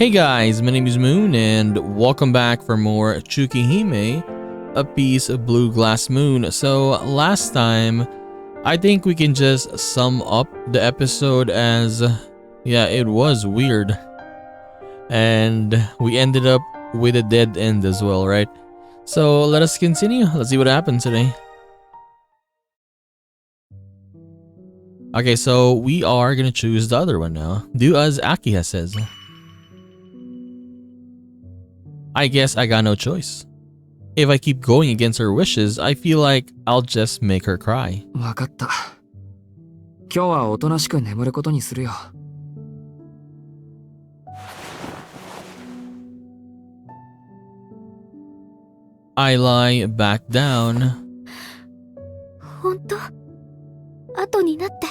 Hey guys, my name is Moon and welcome back for more Tsukihime, a piece of blue glass moon. So last time, I think we can just sum up the episode as, yeah, it was weird. And we ended up with a dead end as well, right? So let us continue. Let's see what happens today. Okay, so we are gonna choose the other one now. Do as Akiha says. I guess I got no choice. If I keep going against her wishes, I feel like I'll just make her cry. わかった。今日はおとなしく眠ることにするよ。I lie back down. 本当？後になって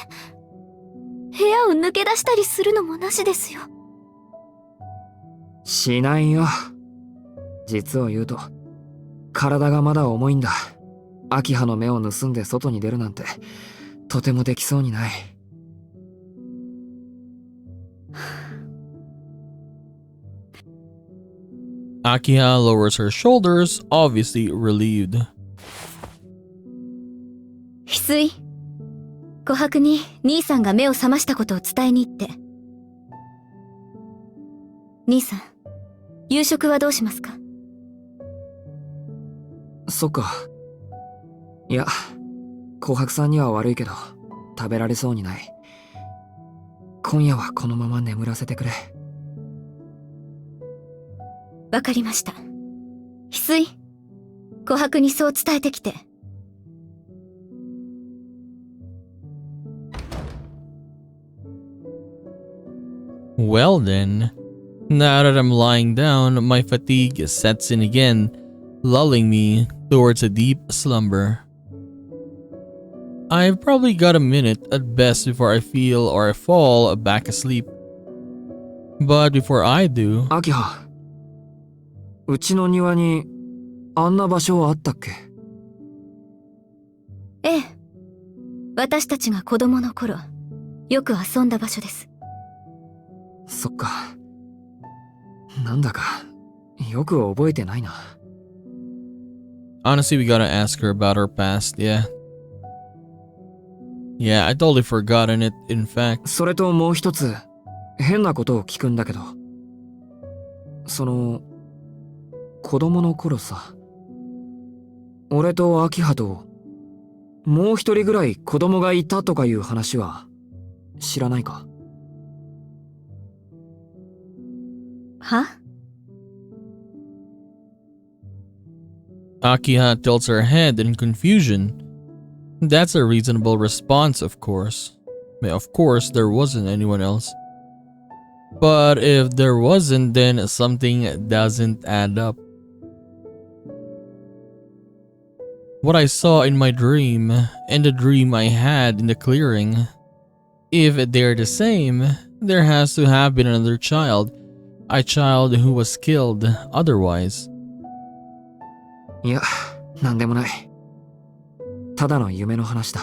部屋を抜け出したりするのもなしですよ。しないよ。実を言うと、体がまだ重いんだ。秋葉の目を盗んで外に出るなんて、とてもできそうにない。Akiha lowers her shoulders, obviously relieved. 翡翠、琥珀に兄さんが目を覚ましたことを伝えに行って。兄さん、夕食はどうしますか？そっか。いや、琥珀さんには悪いけど、食べられそうにない。今夜はこのまま眠らせてくれ。わかりました。翡翠、琥珀にそう伝えてきて。Well then, now that I'm lying down, my fatigue sets in again, lulling me towards a deep slumber. I've probably got a minute at best before I feel or I fall back asleep. But before I do... 秋葉、うちの庭にあんな場所あったっけ？ええ。私たちが子供の頃、よく遊んだ場所です。そっか。なんだか、よく覚えてないな。Honestly, we gotta ask her about her past, yeah. Yeah, I totally forgotten it, in fact. それともう一つ、変なことを聞くんだけど。子供の頃さ、俺と秋葉と、もう一人ぐらい子供がいたとかいう話は、知らないか？は？ Akiha tilts her head in confusion. That's a reasonable response, of course. Of course, there wasn't anyone else. But if there wasn't, then something doesn't add up. What I saw in my dream, and the dream I had in the clearing, if they're the same, there has to have been another child, a child who was killed otherwise. いや、なんでもない。ただの夢の話だ。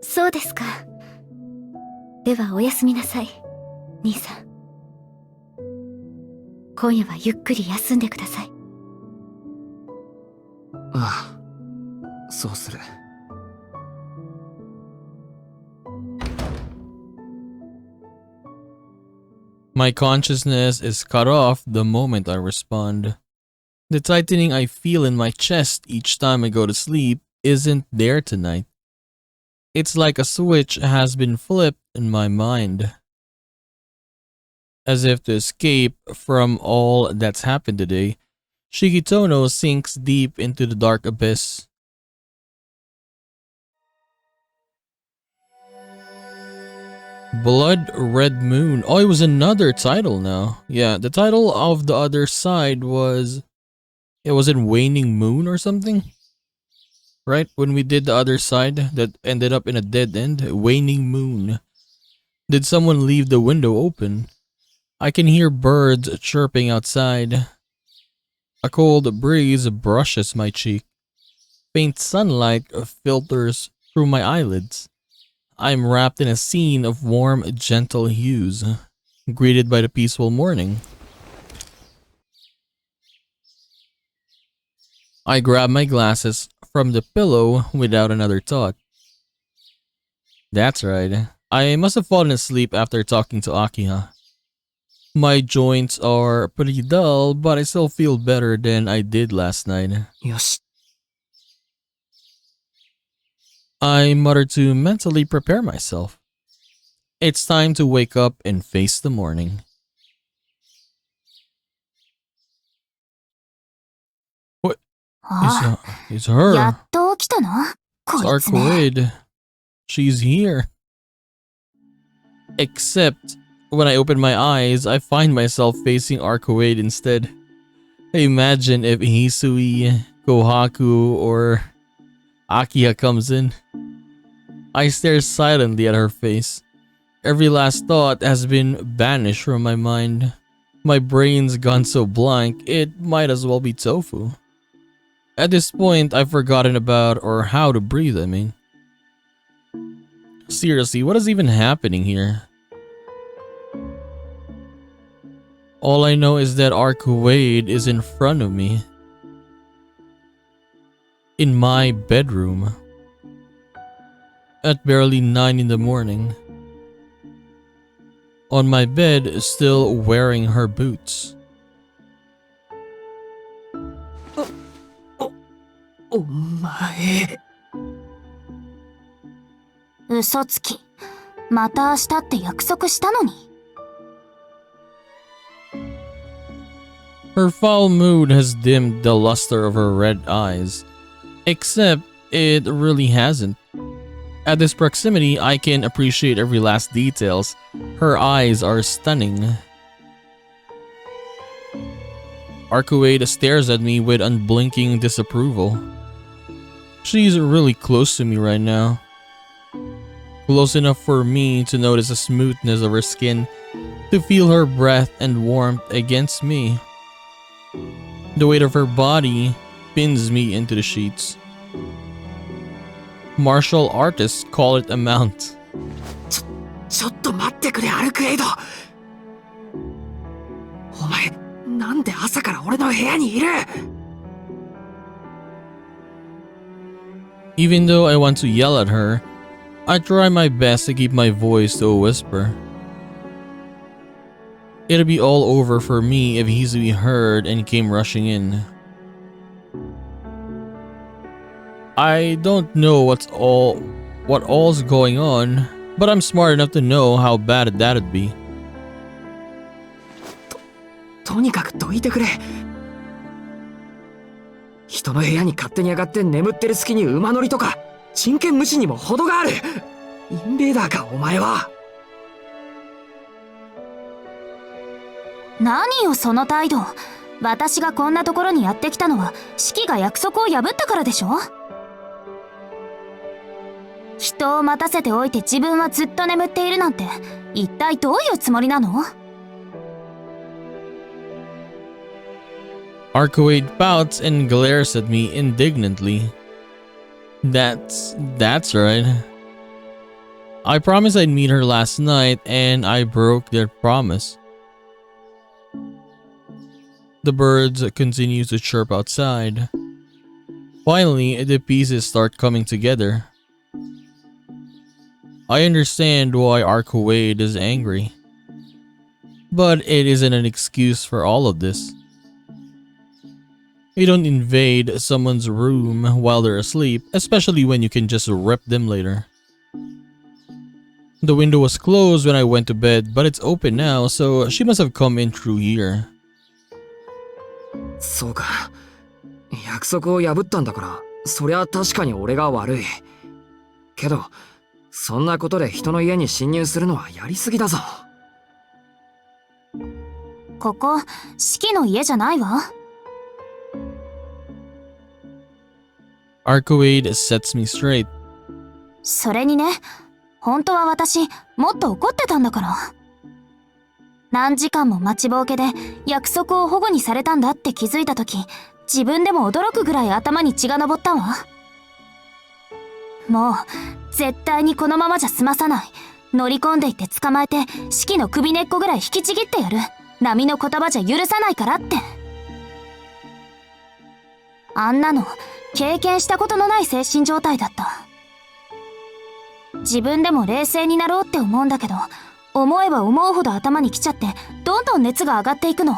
そうですか。ではおやすみなさい、兄さん。今夜はゆっくり休んでください。ああ、そうする。My consciousness is cut off the moment I respond. The tightening I feel in my chest each time I go to sleep isn't there tonight. It's like a switch has been flipped in my mind. As if to escape from all that's happened today, Shigitono sinks deep into the dark abyss. Blood Red Moon. Oh, it was another title now. Yeah, the title of the other side was... It was in Waning Moon or something? Right? When we did the other side that ended up in a dead end. Waning Moon. Did someone leave the window open? I can hear birds chirping outside. A cold breeze brushes my cheek. Faint sunlight filters through my eyelids. I'm wrapped in a scene of warm, gentle hues, greeted by the peaceful morning. I grab my glasses from the pillow without another thought. That's right. I must have fallen asleep after talking to Akiha. My joints are pretty dull, but I still feel better than I did last night. よし。 I mutter to mentally prepare myself. It's time to wake up and face the morning. What? あ It's あ、や her. っと起きたの It's こいつめ。 ARCUEID. She's here. Except, when I open my eyes, I find myself facing ARCUEID instead. Imagine if Hisui, Kohaku, or Akiha comes in. I stare silently at her face. Every last thought has been banished from my mind. My brain's gone so blank, it might as well be tofu. At this point, I've forgotten about or how to breathe, I mean. Seriously, what is even happening here? All I know is that ARCUEID is in front of me. In my bedroom. At barely 9 in the morning. On my bed, still wearing her boots. お前。嘘つき。また明日って約束したのに。Her foul mood has dimmed the luster of her red eyes. Except, it really hasn't. At this proximity, I can appreciate every last details. Her eyes are stunning. ARCUEID stares at me with unblinking disapproval. She's really close to me right now. Close enough for me to notice the smoothness of her skin, to feel her breath and warmth against me. The weight of her body pins me into the sheets. Martial artists call it a mount. ちょっと待ってくれ、アルクエイド。お前、なんで朝から俺の部屋にいる？ Even though I want to yell at her, I try my best to keep my voice to a whisper. It'd be all over for me if Hisui heard and came rushing in. I don't know what all's going on, but I'm smart enough to know how bad that'd be. とにかくどいてくれ。人の部屋に勝手に上がって眠ってる隙に馬乗りとか真剣無視にも程がある。インベーダーかお前は。何よその態度。私がこんなところにやってきたのはシキが約束を破ったからでしょ。人を待たせておいて自分はずっと眠っているなんて一体どういうつもりなの？ ARCUEID pouts and glares at me indignantly. That's right. I promised I'd meet her last night and I broke that promise. The birds continue to chirp outside. Finally, the pieces start coming together. I understand why ARCUEID is angry. But it isn't an excuse for all of this. You don't invade someone's room while they're asleep, especially when you can just rip them later. The window was closed when I went to bed, but it's open now, so she must have come in through here. そうか。約束を破ったんだから、そりゃ確かに俺が悪い。けど、そんなことで人の家に侵入するのはやりすぎだぞ。ここ、シキの家じゃないわ。ARCUEID sets me straight. それにね、本当は私、もっと怒ってたんだから。何時間も待ちぼうけで約束を保護にされたんだって気づいたとき、自分でも驚くぐらい頭に血が上ったわ。もう絶対にこのままじゃ済まさない。乗り込んでいって捕まえてシキの首根っこぐらい引きちぎってやる。波の言葉じゃ許さないからって。あんなの経験したことのない精神状態だった。自分でも冷静になろうって思うんだけど、思えば思うほど頭にきちゃってどんどん熱が上がっていくの。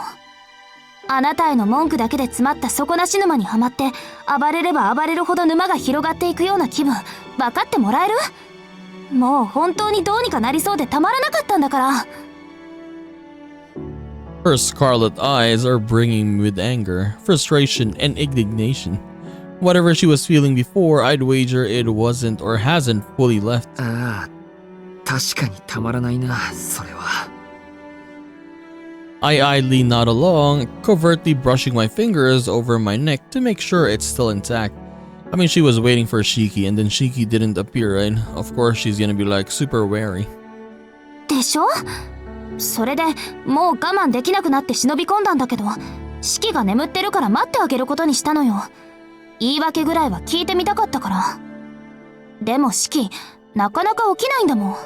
あなたへの文句だけで詰まった底なし沼にはまって、暴れれば暴れるほど沼が広がっていくような気分、分かってもらえる？もう本当にどうにかなりそうでたまらなかったんだから。Her scarlet eyes are brimming with anger, frustration, and indignation. Whatever she was feeling before, I'd wager it wasn't or hasn't fully left. ああ、確かにたまらないな、それは。I idly nod along, covertly brushing my fingers over my neck to make sure it's still intact. I mean, she was waiting for Shiki, and then Shiki didn't appear, right? Of course, she's gonna be like super wary. でしょ？それでもう我慢できなくなって忍び込んだんだけど、シキが眠ってるから待ってあげることにしたのよ。言い訳ぐらいは聞いてみたかったから。でもシキ、なかなか起きないんだもん。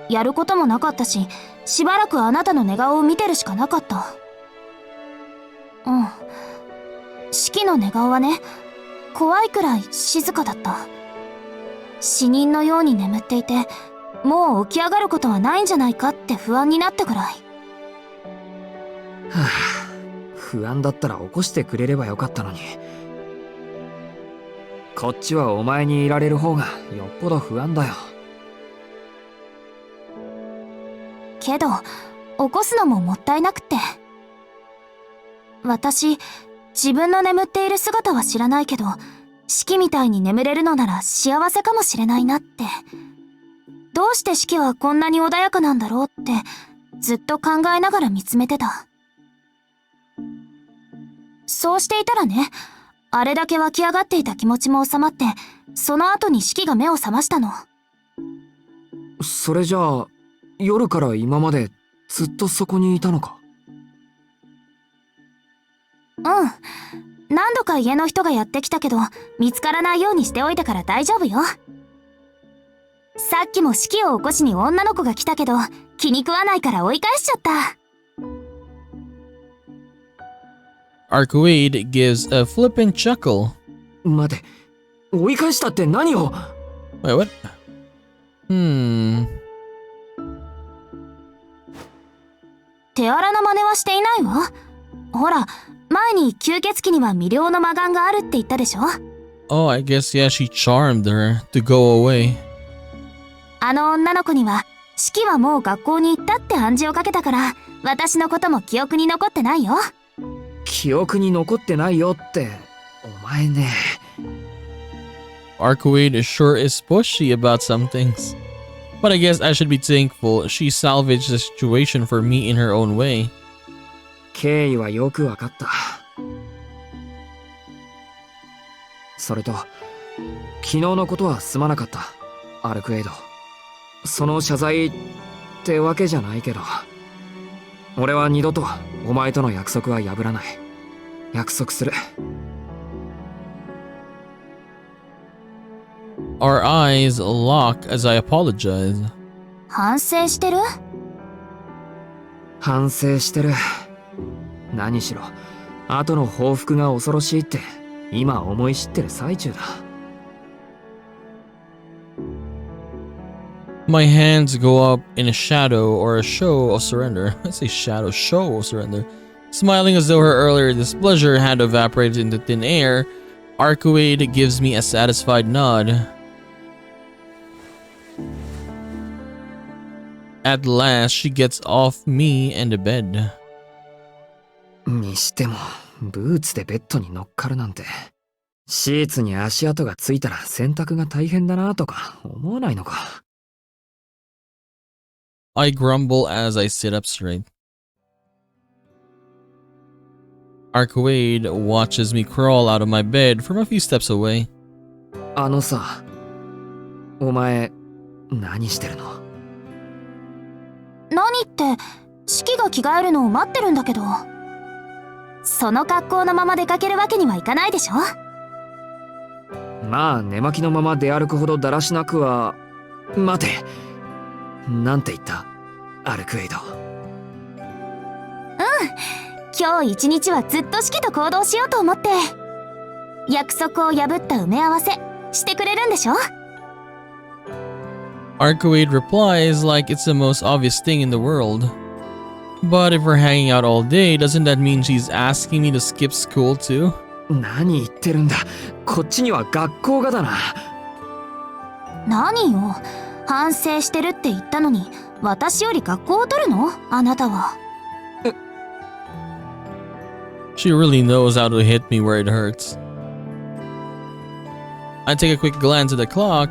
やることもなかったし、しばらくあなたの寝顔を見てるしかなかった。シキの寝顔はね、怖いくらい静かだった。死人のように眠っていて、もう起き上がることはないんじゃないかって不安になったくらい。はあ、不安だったら起こしてくれればよかったのに。こっちはお前にいられる方がよっぽど不安だよ。けど起こすのももったいなくって。私、自分の眠っている姿は知らないけど、シキみたいに眠れるのなら幸せかもしれないなって。どうしてシキはこんなに穏やかなんだろうってずっと考えながら見つめてた。そうしていたらね、あれだけ湧き上がっていた気持ちも収まって、その後にシキが目を覚ましたの。それじゃあ夜から今までずっとそこにいたのか？何度か家の人がやってきたけど、見つからないようにしておいたから大丈夫よ。さっきもシキを起こしに女の子が来たけど、気に食わないから追い返しちゃった。ARCUEID gives a flippant chuckle. 待て、追い返したって何を？ Wait, what? 手荒な真似はしていないわ。ほら、前に吸血鬼には魅了の魔眼があるって言ったでしょ？ Oh, I guess, yeah, she charmed her to go away. あの女の子には、シキはもう学校に行ったって暗示をかけたから、私のことも記憶に残ってないよ。記憶に残ってないよって、お前ね。ARCUEID sure is pushy about some things. But I guess I should be thankful she salvaged the situation for me in her own way. 経緯はよくわかった。それと、昨日のことはすまなかった、アルクエイド。その謝罪ってわけじゃないけど、俺は二度とお前との約束は破らない。約束する。Our eyes lock as I apologize. 反省してる？反省してる。何しろ、後の報復が恐ろしいって今思い知ってる最中だ。My hands go up in a shadow or a show of surrender. I say shadow, show of surrender. Smiling as though her earlier displeasure had evaporated into thin air, ARCUEID gives me a satisfied nod. At last, she gets off me and the bed. にしても、ブーツでベッドに乗っかるなんて、シーツに足跡がついたら洗濯が大変だなとか思わないのか。I grumble as I sit up straight. ARCUEID watches me crawl out of my bed from a few steps away. あのさ、お前、何してるの？何って、シキが着替えるのを待ってるんだけど。その格好のまま出かけるわけにはいかないでしょ？まあ寝巻きのまま出歩くほどだらしなくは。待て、なんて言った？アルクエイド。今日一日はずっと式と行動しようと思って。約束を破った埋め合わせしてくれるんでしょ？ ARCUEID replies like it's the most obvious thing in the world. But if we're hanging out all day, doesn't that mean she's asking me to skip school too? 何言ってるんだ。こっちには学校がだな。何よ、反省してるって言ったのに私より学校を取るの？あなたは。She really knows how to hit me where it hurts. I take a quick glance at the clock.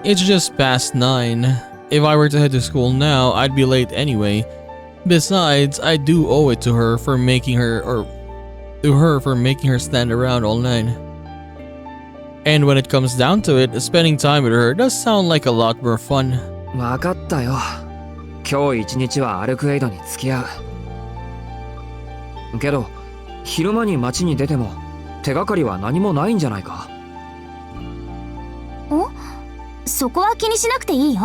It's just past 9. If I were to head to school now, I'd be late anyway. Besides, I do owe it to her for making her stand around all night. And when it comes down to it, spending time with her does sound like a lot more fun. わかったよ。今日一日はアルクエイドに付き合う。けど昼間に街に出ても手がかりは何もないんじゃないか？そこは気にしなくていいよ。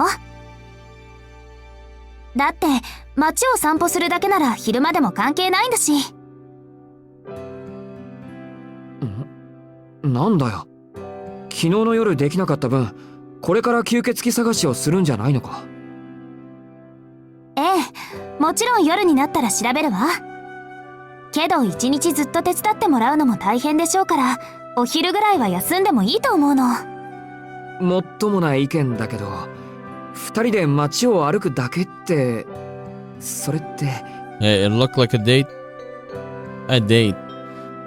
だって街を散歩するだけなら昼間でも関係ないんだし。なんだよ。昨日の夜できなかった分、これから吸血鬼探しをするんじゃないのか？ええ、もちろん夜になったら調べるわ。けど一日ずっと手伝ってもらうのも大変でしょうから、お昼ぐらいは休んでもいいと思うの。もっともない意見だけど、二人で街を歩くだけって、それって。It looked like a date. A date.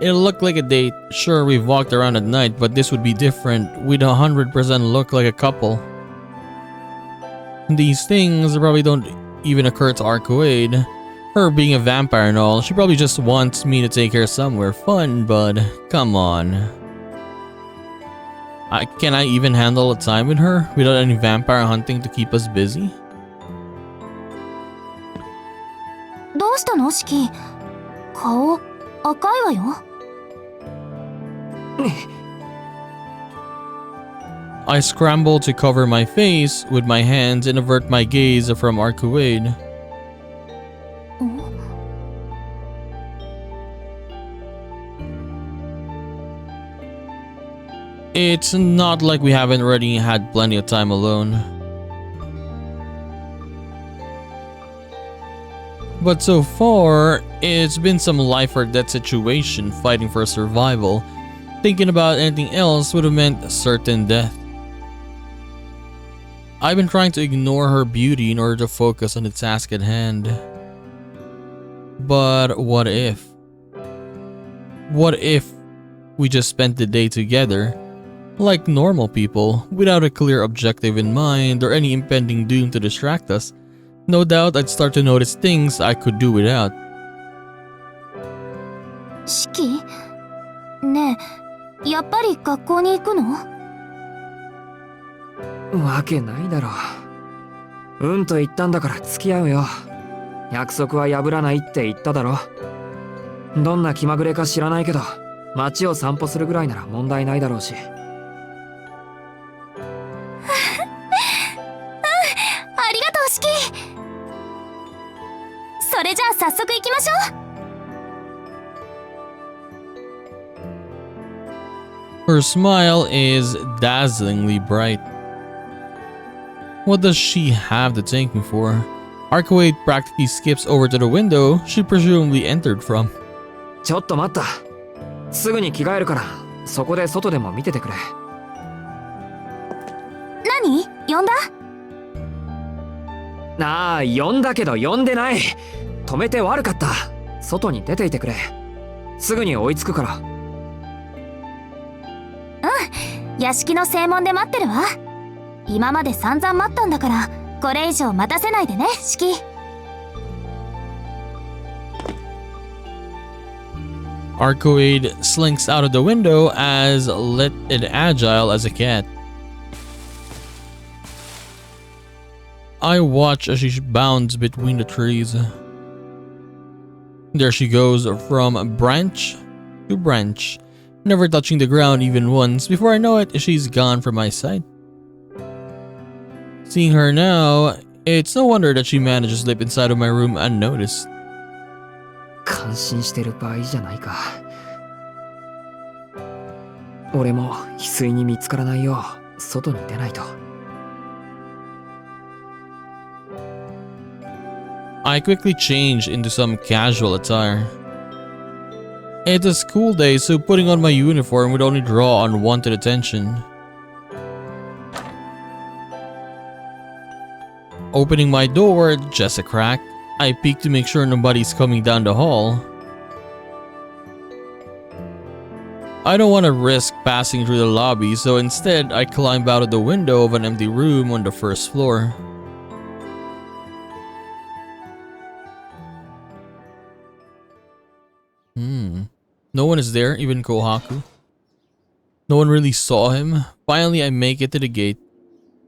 It looked like a date. Sure, we've walked around at night, but this would be different. We'd 100% look like a couple. These things probably don't even occur to ARCUEID. Her being a vampire and all, she probably just wants me to take her somewhere fun, but come on. Can I even handle a time with her without any vampire hunting to keep us busy? どうしたの、シキ？顔赤いわよ。I scramble to cover my face with my hands and avert my gaze from ARCUEID. It's not like we haven't already had plenty of time alone. But so far, it's been some life or death situation fighting for survival. Thinking about anything else would have meant certain death. I've been trying to ignore her beauty in order to focus on the task at hand. But what if? What if we just spent the day together, like normal people, without a clear objective in mind or any impending doom to distract us? No doubt I'd start to notice things I could do without. シキ？ねえ、やっぱり学校に行くの？わけないだろ。うんと言ったんだから付き合うよ。約束は破らないって言っただろ。どんな気まぐれか知らないけど、街を散歩するぐらいなら問題ないだろうし。ありがとう、シキ。それじゃあ早速行きましょう。Her smile is dazzlingly bright. What does she have to thank me for? ARCUEID practically skips over to the window she presumably entered from. ちょっと待った。すぐに着替えるから、そこで外でも見ててくれ。何？呼んだ？ああ、呼んだけど呼んでない。止めて悪かった。外に出ていてくれ。すぐに追いつくから。うん、屋敷の正門で待ってるわ。今まで散々待ったんだから、これ以上待たせないでね、シキ。ARCUEID slinks out of the window as lit and agile as a cat. I watch as she bounds between the trees. There she goes from branch to branch, never touching the ground even once. Before I know it, she's gone from my sight. Seeing her now, it's no wonder that she managed to slip inside of my room unnoticed. 感心してる場合じゃないか。俺も翡翠に見つからないよう外に出ないと。I quickly changed into some casual attire. It's a school day, so putting on my uniform would only draw unwanted attention. Opening my door, just a crack, I peek to make sure nobody's coming down the hall. I don't want to risk passing through the lobby, so instead I climb out of the window of an empty room on the first floor. No one is there, even Kohaku. No one really saw him. Finally, I make it to the gate.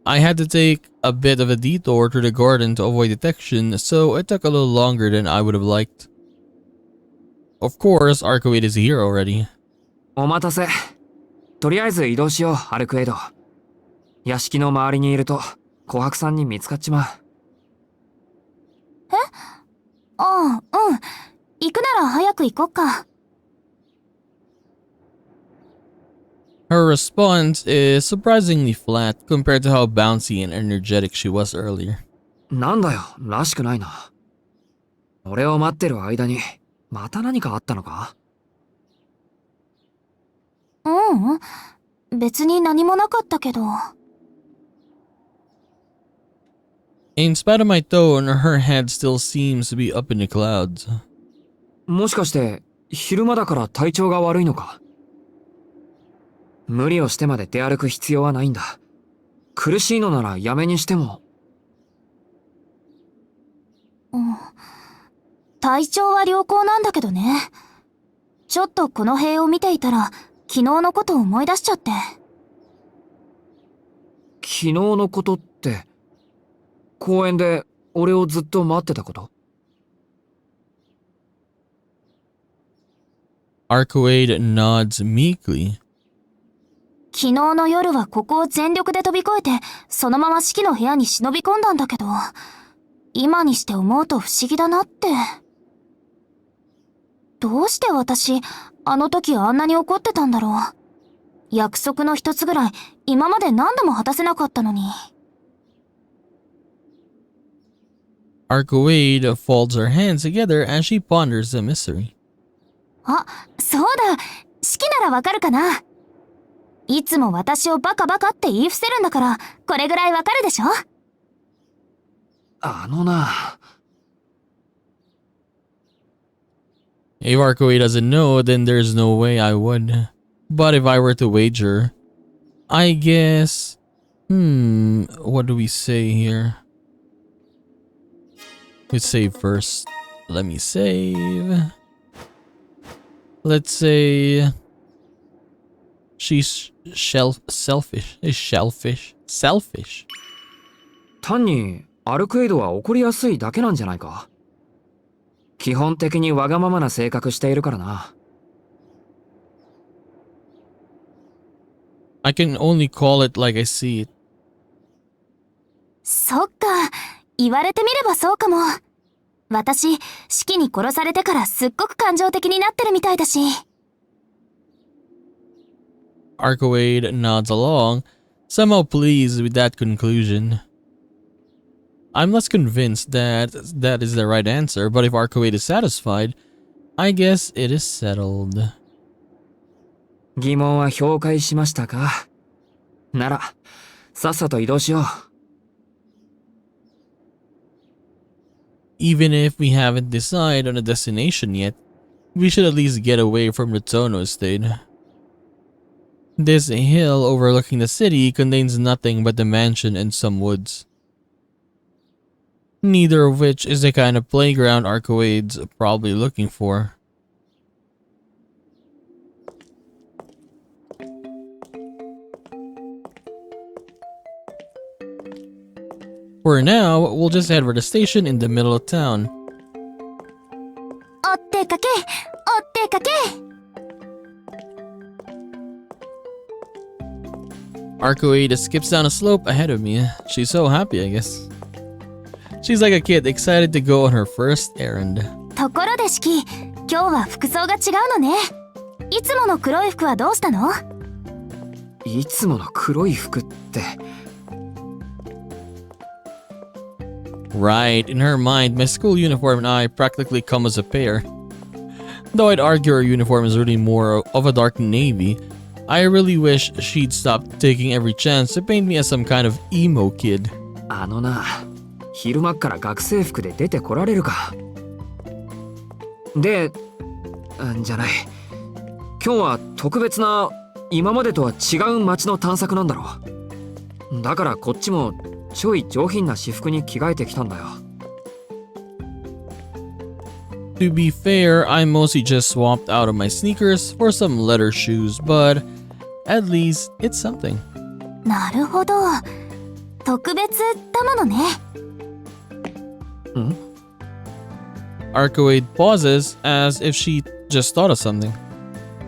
I had to take a bit of a detour through the garden to avoid detection, so it took a little longer than I would have liked. Of course, ARCUEID is here already. お待たせ。とりあえず移動しよう、アルクエイド。屋敷の周りにいると、琥珀さんに見つかっちまう。え？ああ、うん。行くなら早く行こっか。Her response is surprisingly flat compared to how bouncy and energetic she was earlier. なんだよ、らしくないな。俺を待ってる間に、また何かあったのか？別に何もなかったけど。In spite of my tone, her head still seems to be up in the clouds. もしかして、昼間だから体調が悪いのか？無理をしてまで出歩く必要はないんだ。苦しいのならやめにしても。体調は良好なんだけどね。ちょっとこの塀を見ていたら、昨日のことを思い出しちゃって。昨日のことって、公園で俺をずっと待ってたこと？ ARCUEID nods meekly. 昨日の夜はここを全力で飛び越えて、そのまま四季の部屋に忍び込んだんだけど、今にして思うと不思議だなって。どうして私、あの時あんなに怒ってたんだろう。約束の一つぐらい、今まで何度も果たせなかったのに。ARCUEID folds her hands together as she ponders the mystery. あ、そうだ。四季ならわかるかな。いつも私をバカバカって言い伏せるんだから、これぐらいわかるでしょ？あのな。If ARCUEID doesn't know, then there's no way I would. But if I were to wager, I guess... what do we say here? Let's save first. Let me save. Let's say... She's selfish. Is shellfish? Selfish. 単にアルクエイドは怒りやすいだけなんじゃないか？基本的にわがままな性格しているからな。I can only call it like I see it. そっか。言われてみればそうかも。私、四季に殺されてからすっごく感情的になってるみたいだし。ARCUEID nods along, somehow pleased with that conclusion. I'm less convinced that that is the right answer, but if ARCUEID is satisfied, I guess it is settled. 疑問は評価しましたか？なら、さっさと移動しよう。Even if we haven't decided on a destination yet, we should at least get away from the Tono estate. This hill overlooking the city contains nothing but the mansion and some woods. Neither of which is the kind of playground ARCUEID's probably looking for. For now, we'll just head for the station in the middle of town. 追ってかけ追ってかけ。ARCUEID skips down a slope ahead of me. She's so happy, I guess. She's like a kid, excited to go on her first errand. ところでシキ、今日は服装が違うのね。いつもの黒い服はどうしたの？いつもの黒い服って。Right, in her mind, my school uniform and I practically come as a pair. Though I'd argue her uniform is really more of a dark navy, I really wish she'd stop taking every chance to paint me as some kind of emo kid. あのな、昼間っから学生服で出てこられるか。で、じゃない。今日は特別な今までとは違う街の探索なんだろう。だからこっちもちょい上品な私服に着替えてきたんだよ。To be fair, I mostly just swapped out of my sneakers for some leather shoes, but at least it's something. なるほど。特別だものね。ん？ ARCUEID pauses as if she just thought of something.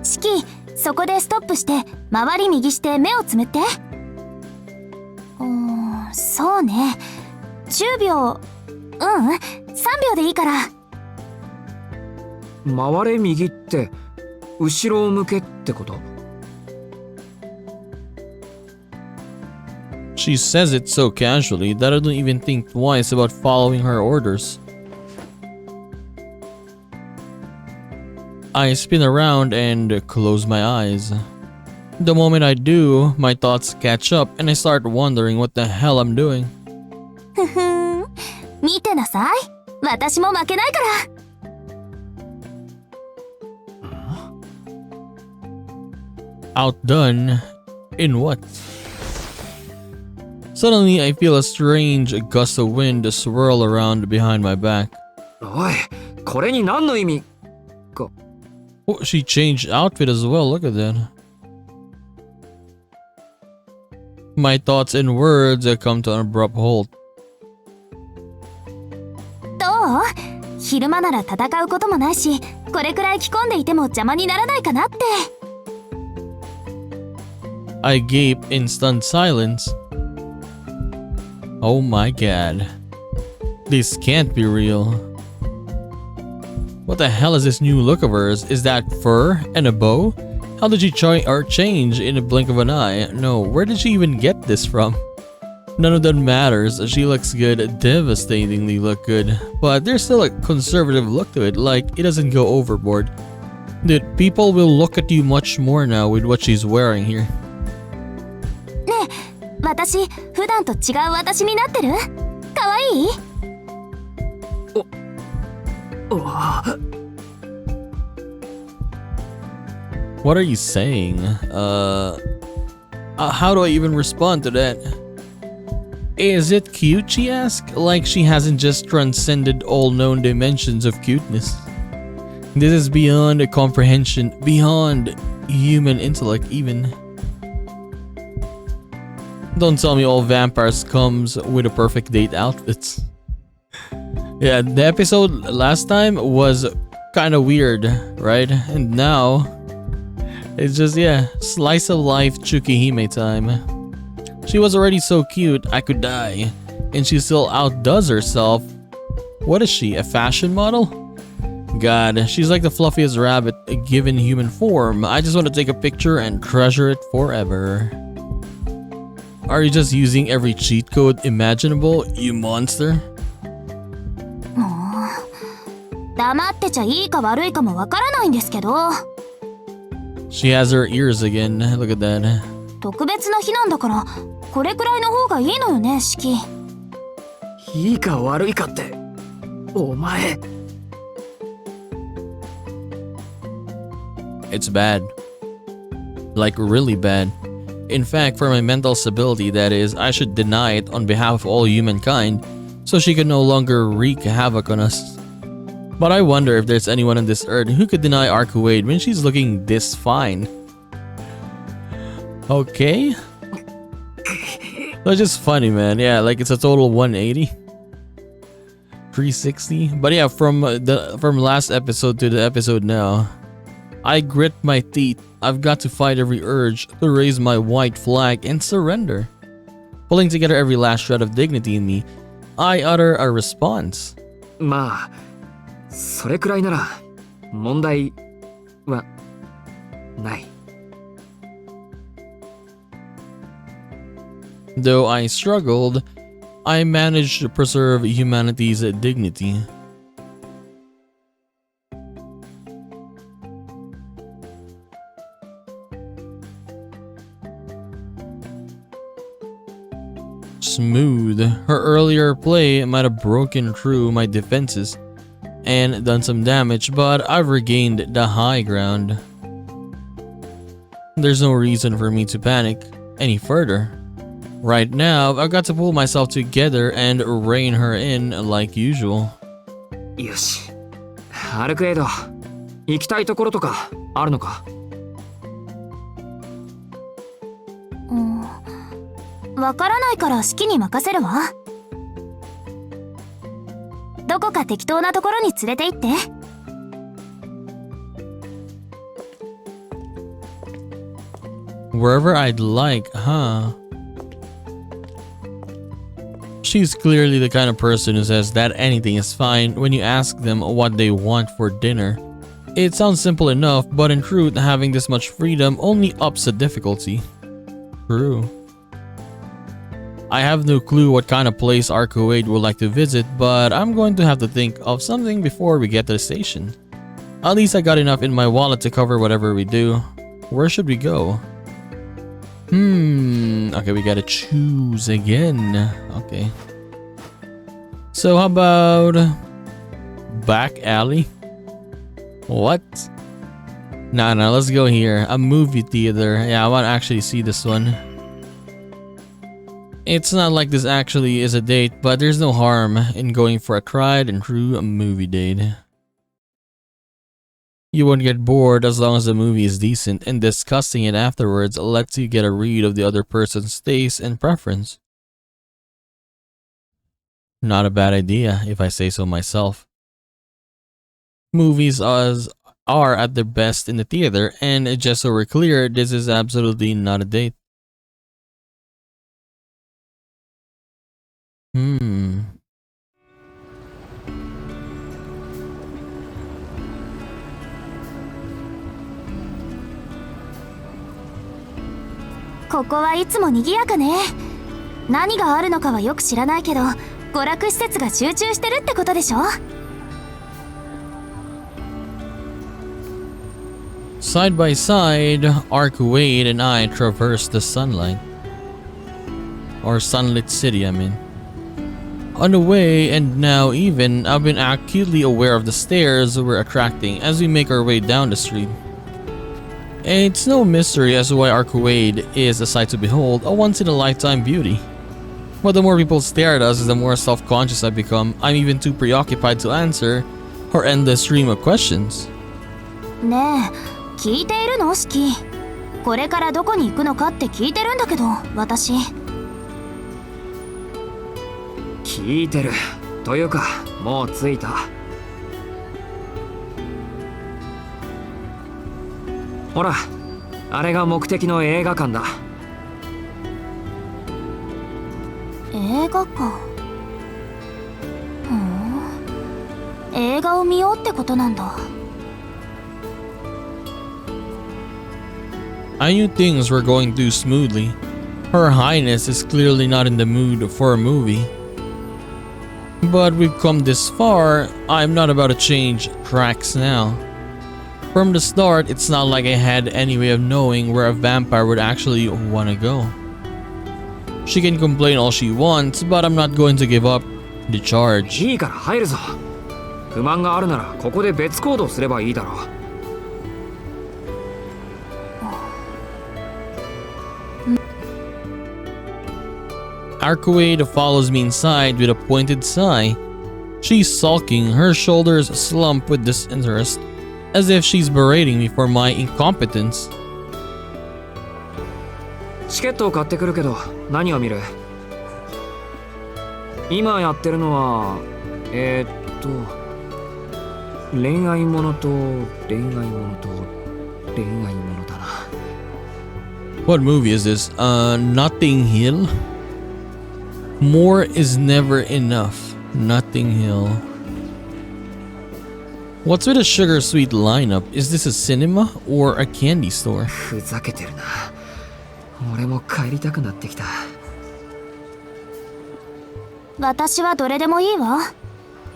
シキ、そこでストップして周り右して目をつむって。そうね。10秒。3秒でいいから。回れ右って後ろを向けってこと？ She says it so casually that I don't even think twice about following her orders. I spin around and close my eyes. The moment I do, my thoughts catch up and I start wondering what the hell I'm doing. ふふん。見てなさい。私も負けないから。Outdone? In what? Suddenly, I feel a strange gust of wind swirl around behind my back. おい、これに何の意味か。Oh, she changed outfit as well, look at that. My thoughts and words come to an abrupt halt. どう？昼間なら戦うこともないし、これくらい着込んでいても邪魔にならないかなって。I gape in stunned silence. Oh my god. This can't be real. What the hell is this new look of hers? Is that fur and a bow? How did she change in a blink of an eye? No, where did she even get this from? None of that matters. She looks good, devastatingly look good. But there's still a conservative look to it, like it doesn't go overboard. Dude, people will look at you much more now with what she's wearing here. ねえ、私、普段と違う私になってる？かわいい？What are you saying? How do I even respond to that? Is it cute, she asks, like she hasn't just transcended all known dimensions of cuteness. This is beyond comprehension, beyond human intellect even. Don't tell me all vampires comes with a perfect date outfits. Yeah, the episode last time was kind of weird, right? And now, it's just, yeah, slice of life Tsukihime time. She was already so cute, I could die. And she still outdoes herself. What is she, a fashion model? God, she's like the fluffiest rabbit given human form. I just want to take a picture and treasure it forever. Are you just using every cheat code imaginable, you monster? 黙ってちゃいいか悪いかもわからないんですけど。She has her ears again. Look at that. 特別な日なんだから、これくらいの方がいいのよね、シキ。いいか悪いかって、お前。It's bad. Like really bad. In fact, for my mental stability, that is, I should deny it on behalf of all humankind, so she could no longer wreak havoc on us. But I wonder if there's anyone on this earth who could deny ARCUEID when she's looking this fine. Okay. That's just funny, man. Yeah, like it's a total 180. 360. But yeah, from last episode to the episode now, I grit my teeth. I've got to fight every urge to raise my white flag and surrender. Pulling together every last shred of dignity in me, I utter a response. まあそれくらいなら問題はない。 Though I struggled, I managed to preserve humanity's dignity. Smooth. Her earlier play might have broken through my defenses and done some damage, but I've regained the high ground. There's no reason for me to panic any further. Right now, I've got to pull myself together and rein her in like usual. よし、アルクエイド、行きたいところとかあるのか？わからないから好きに任せるわ。どこか適当なところに連れて行って。Wherever I'd like, huh? She's clearly the kind of person who says that anything is fine when you ask them what they want for dinner. It sounds simple enough, but in truth, having this much freedom only ups the difficulty. True. I have no clue what kind of place ARCUEID would like to visit, but I'm going to have to think of something before we get to the station. At least I got enough in my wallet to cover whatever we do. Where should we go? Okay, we gotta choose again. Okay. So how about back alley? What? No, let's go here. A movie theater. Yeah, I want to actually see this one. It's not like this actually is a date, but there's no harm in going for a tried and true movie date. You won't get bored as long as the movie is decent, and discussing it afterwards lets you get a read of the other person's taste and preference. Not a bad idea, if I say so myself. Movies are at their best in the theater, and just so we're clear, this is absolutely not a date. .ここはいつも賑やかね。何があるのかはよく知らないけど、娯楽施設が集中してるってことでしょ。Side by side, ARCUEID and I traversed the sunlight. Or sunlit city, I mean. On the way, and now even, I've been acutely aware of the stares we're attracting as we make our way down the street. It's no mystery as to why ARCUEID is a sight to behold, a once-in-a-lifetime beauty. But the more people stare at us, the more self-conscious I become. I'm even too preoccupied to answer her endless stream of questions. ねえ、聞いているの？シキ。これからどこに行くのかって聞いてるんだけど、私。聞いてる。というか、もう着いた。ほら、あれが目的の映画館だ。映画館。映画を見ようってことなんだ。I knew things were going too smoothly. Her Highness is clearly not in the mood for a movie. But we've come this far, I'm not about to change tracks now. From the start, it's not like I had any way of knowing where a vampire would actually want to go. She can complain all she wants, but I'm not going to give up the charge. いいから入るぞ。不満があるならここで別行動すればいいだろう。ARCUEID follows me inside with a pointed sigh. She's sulking, her shoulders slump with disinterest, as if she's berating me for my incompetence. チケットを買ってくるけど、何を見る？今やってるのは、恋愛ものと恋愛ものと恋愛ものだな。 What movie is this? Notting Hill? More is never enough. Notting Hill. What's with a sugar sweet lineup? Is this a cinema or a candy store? ふざけてるな。俺も帰りたくなってきた。私はどれでもいいわ。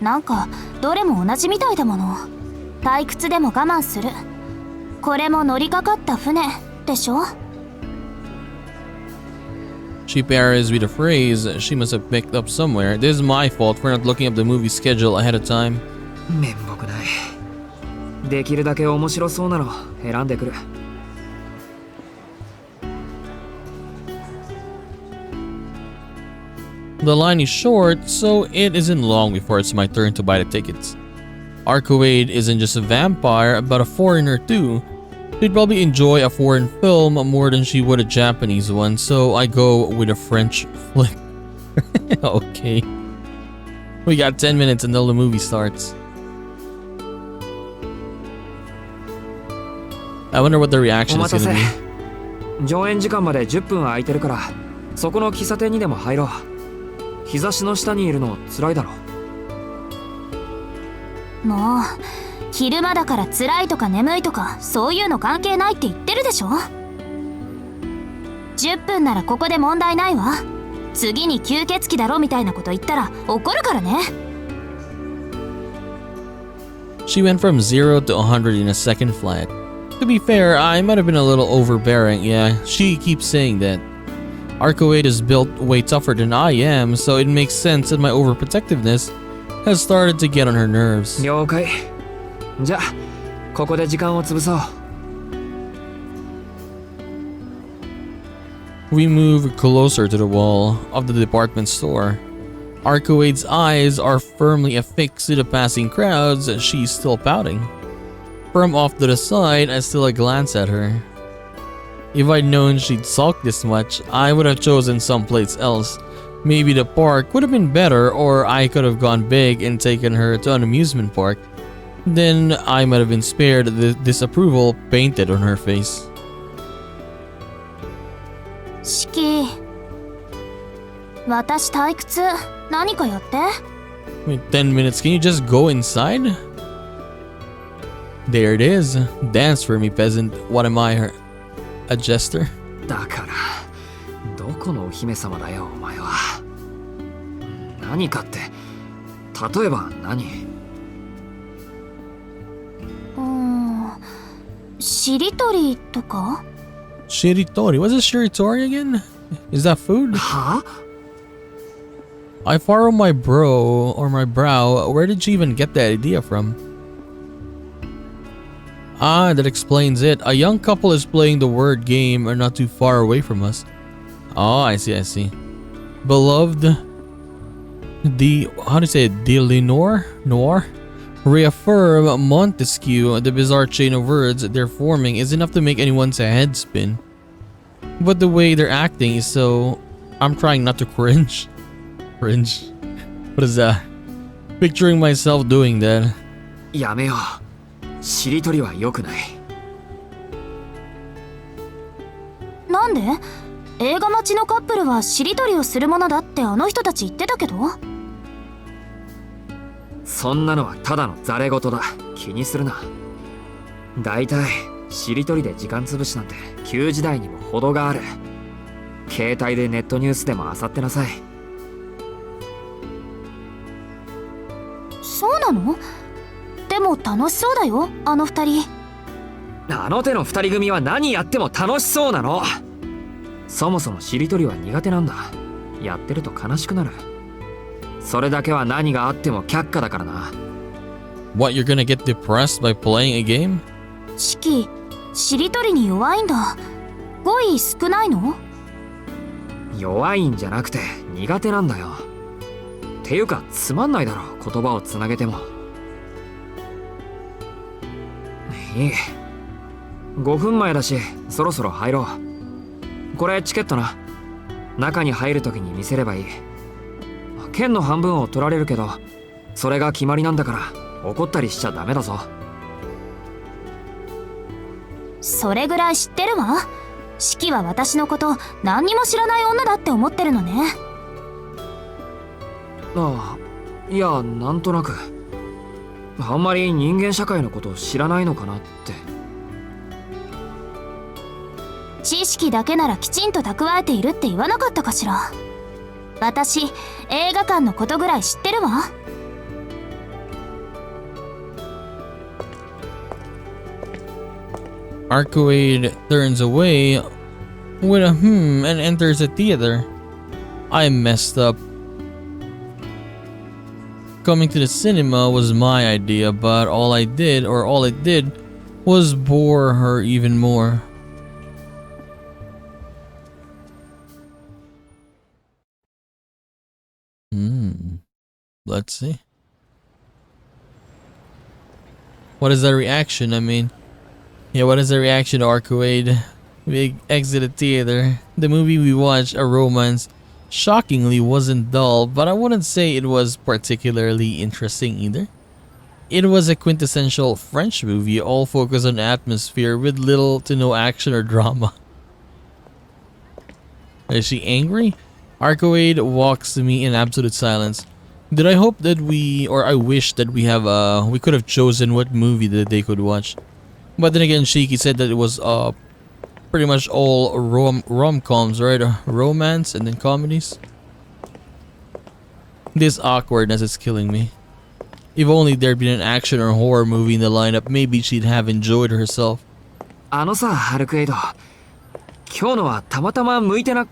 なんかどれも同じみたいだもの。退屈でも我慢する。これも乗りかかった船でしょ。 She pairs with a phrase she must have picked up somewhere. This is my fault for not looking up the movie schedule ahead of time. めんぼくない。できるだけ面白そうなの選んでくる。 The line is short, so it isn't long before it's my turn to buy the tickets. ARCUEID isn't just a vampire, but a foreigner too. She'd probably enjoy a foreign film more than she would a Japanese one, so I go with a French flick. Okay. We got 10 minutes until the movie starts. I wonder what the reaction is gonna be. 上演時間まで10分空いてるから、そこの喫茶店にでも入ろう。日差しの下にいるの辛いだろ。もう昼間だから辛いとか眠いとかそういうの関係ないって言ってるでしょ。10分ならここで問題ないわ。次に吸血鬼だろみたいなこと言ったら怒るからね。 She went from 0 to 100 in a second flat. To be fair, I might have been a little overbearing. Yeah, she keeps saying that. ARCUEID is built way tougher than I am, so it makes sense that my overprotectiveness has started to get on her nerves. 了解。じゃあここで時間を潰そう。 We move closer to the wall of the department store. ARCUEID's eyes are firmly affixed to the passing crowds. She's still pouting. From off to the side, I steal a glance at her. If I'd known she'd sulk this much, I would have chosen someplace else. Maybe the park would have been better, or I could have gone big and taken her to an amusement park. Then I might have been spared the disapproval painted on her face. シキ、私退屈。何かやって。 Wait, 10 minutes, can you just go inside? There it is. Dance for me, peasant. What am I, a jester? だからどこのお姫様だよお前は。何かって例えば何？しりとりとか？ Shiritori. What's a shiritori again? Is that food? は？ I furrow my brow. Where did she even get that idea from? Ah, that explains it. A young couple is playing the word game not too far away from us. Oh, I see. Beloved, how do you say it? Noir? Reaffirm Montesquieu. The bizarre chain of words they're forming is enough to make anyone's head spin. But the way they're acting is so... I'm trying not to cringe. Cringe? What is that? Picturing myself doing that. やめよう。しりとりは良くない。なんで？映画待ちのカップルはしりとりをするものだってあの人たち言ってたけど。そんなのはただのザレ言だ。気にするな。だいたいしりとりで時間つぶしなんて旧時代にも程がある。携帯でネットニュースでも漁ってなさい。そうなの？でも楽しそうだよ、あの二人。あの手の二人組は何やっても楽しそうなの。そもそもしりとりは苦手なんだ。やってると悲しくなる。それだけは何があっても却下だからな。 What, you're gonna get depressed by playing a game? シキ、しりとりに弱いんだ。語彙少ないの？弱いんじゃなくて苦手なんだよ。ていうかつまんないだろ、言葉をつなげても。いい。5分前だしそろそろ入ろう。これチケットな。中に入るときに見せればいい。券の半分を取られるけど、それが決まりなんだから怒ったりしちゃダメだぞ。それぐらい知ってるわ。シキは私のこと何にも知らない女だって思ってるのね。ああ、いや、なんとなく。あんまり人間社会のことを知らないのかなって。知識だけならきちんと蓄えているって言わなかったかしら。私、映画館のことぐらい知ってるわ。Arcueid turns away with a and enters the theater. I messed up. Coming to the cinema was my idea, but all it did was bore her even more. Let's see. What is the reaction? I mean, yeah, what is the reaction to Arcueid? We exited theater. The movie we watched, a romance, shockingly wasn't dull, but I wouldn't say it was particularly interesting either. It was a quintessential French movie, all focused on atmosphere with little to no action or drama. Is she angry? Arcueid walks to me in absolute silence. Did I hope that I wish that we could have chosen what movie that they could watch. But then again, Shiki said that it was pretty much all rom-coms, right? Romance and then comedies. This awkwardness is killing me. If only there'd been an action or horror movie in the lineup, maybe she'd have enjoyed herself. あのさ、アルクエイド。今日のはたまたま向いてな。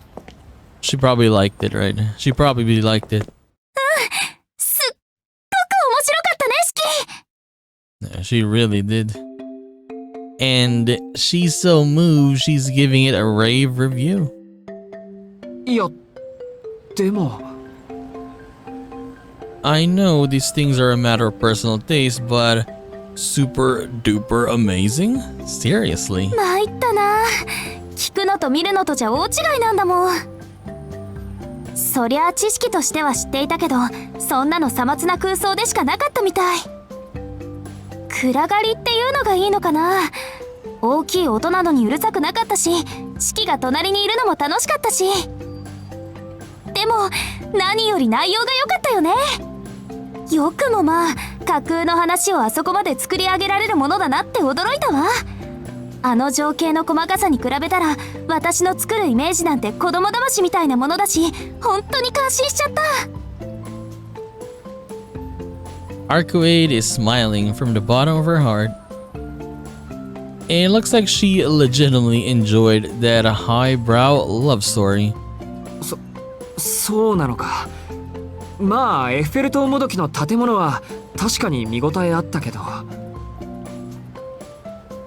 She probably liked it, right? She probably liked it. すっごく面白かったね、シキ。 Yeah, she really did. And she's so moved, she's giving it a rave review. いや、でも。I know these things are a matter of personal taste, but super duper amazing? Seriously? 参ったな。聞くのと見るのとじゃ大違いなんだもん。そりゃあ知識としては知っていたけど、そんなのさまつな空想でしかなかったみたい。暗がりっていうのがいいのかな。大きい音なのにうるさくなかったし、シキが隣にいるのも楽しかったし。でも何より内容が良かったよね。よくもまあ架空の話をあそこまで作り上げられるものだなって驚いたわ。あの情景の細かさに比べたら、私の作るイメージなんて子供騙しみたいなものだし、本当に感心しちゃった。Arcueid is smiling from the bottom of her heart. It looks like she legitimately enjoyed that highbrow love story. そうなのか。まあエッフェル塔もどきの建物は確かに見応えあったけど。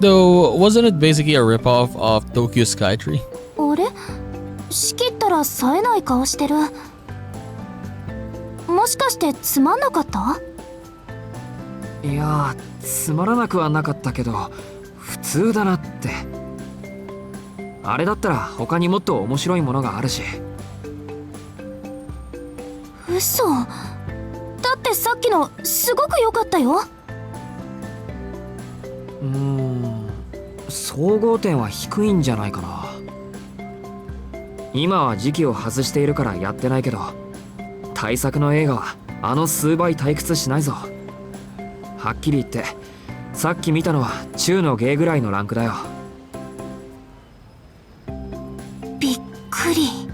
Though, wasn't it basically a ripoff of Tokyo Skytree? あれ？仕切ったら冴えない顔してる。もしかしてつまんなかった？いや、つまらなくはなかったけど、普通だなって。あれだったら他にもっと面白いものがあるし。嘘。だってさっきのすごく良かったよ。総合点は低いんじゃないかな。今は時期を外しているからやってないけど、大作の映画はあの数倍退屈しないぞ。はっきり言ってさっき見たのは中の芸ぐらいのランクだよ。びっくり。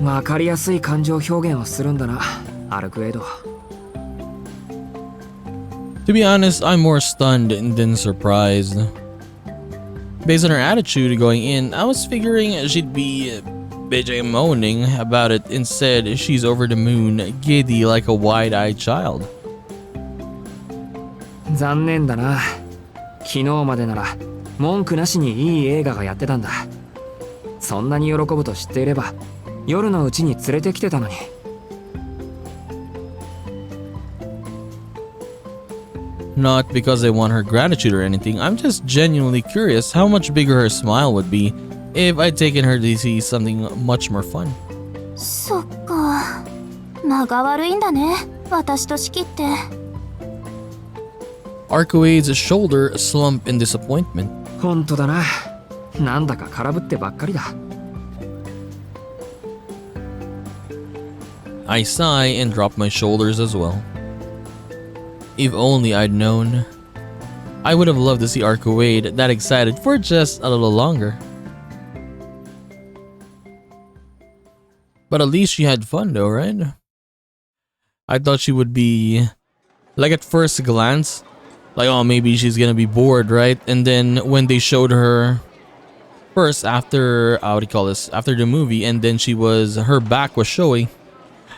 わかりやすい感情表現をするんだな、アルクエイド。To be honest, I'm more stunned than surprised. Based on her attitude going in, I was figuring she'd be bitching and moaning about it. Instead, she's over the moon, giddy like a wide-eyed child. 残念だな。昨日までなら文句なしにいい映画がやってたんだ。そんなに喜ぶと知っていれば夜のうちに連れてきてたのに。Not because I want her gratitude or anything, I'm just genuinely curious how much bigger her smile would be if I'd taken her to see something much more fun. そっか。間が悪いんだね、私と仕切って。ARCUEID's shoulder slump in disappointment. 本当だな。なんだか空振ってばっかりだ。I sigh and drop my shoulders as well. If only I'd known. I would have loved to see ARCUEID that excited for just a little longer. But at least she had fun though, right? I thought she would be, like at first glance, like oh maybe she's gonna be bored, right? And then when they showed her first after, what do you call this? After the movie, and then her back was showing.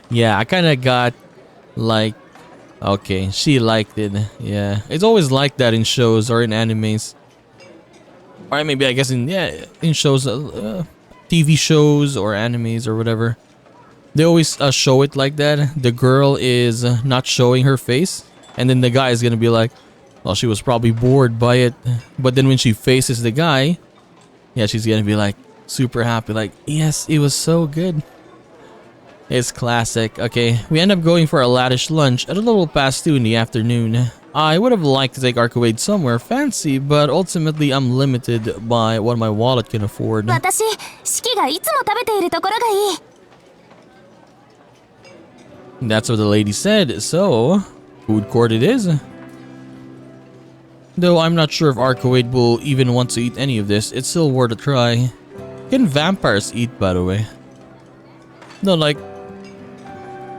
Yeah, I kind of got like, okay, she liked it. Yeah, it's always like that in shows or in animes. Or maybe I guess in shows, TV shows or animes or whatever. They always show it like that. The girl is not showing her face, and then the guy is gonna be like, well, she was probably bored by it. But then when she faces the guy, yeah, she's gonna be like super happy, like, yes, it was so good. It's classic. Okay, we end up going for a laddish lunch at a little past 2 in the afternoon. I would have liked to take ARCUEID somewhere fancy, but ultimately I'm limited by what my wallet can afford. 私、シキがいつも食べているところがいい。That's what the lady said, so food court it is. Though I'm not sure if ARCUEID will even want to eat any of this, it's still worth a try. Can vampires eat, by the way? No, like,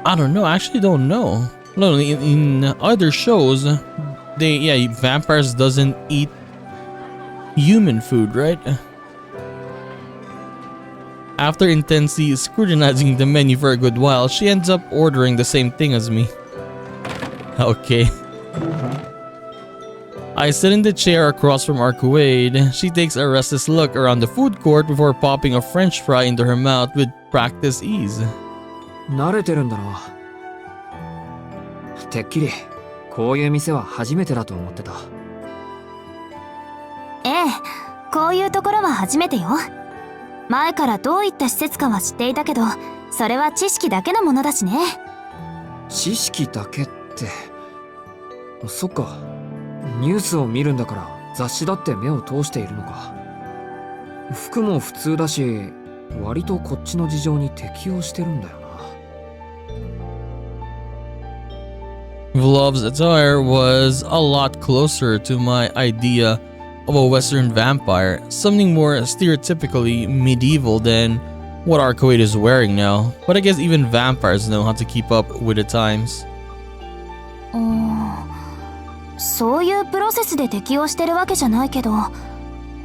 I don't know, I actually don't know. No, in other shows, vampires doesn't eat human food, right? After intensely scrutinizing the menu for a good while, she ends up ordering the same thing as me. Okay. I sit in the chair across from ARCUEID. She takes a restless look around the food court before popping a French fry into her mouth with practiced ease. 慣れてるんだな。てっきりこういう店は初めてだと思ってた。ええ、こういうところは初めてよ。前からどういった施設かは知っていたけど、それは知識だけのものだしね。知識だけって、そっか。ニュースを見るんだから雑誌だって目を通しているのか。服も普通だし、割とこっちの事情に適応してるんだよな。Vlov's attire was a lot closer to my idea of a Western vampire, something more stereotypically medieval than what ARCUEID is wearing now. But I guess even vampires know how to keep up with the times. そういうプロセスで適応してるわけじゃないけど、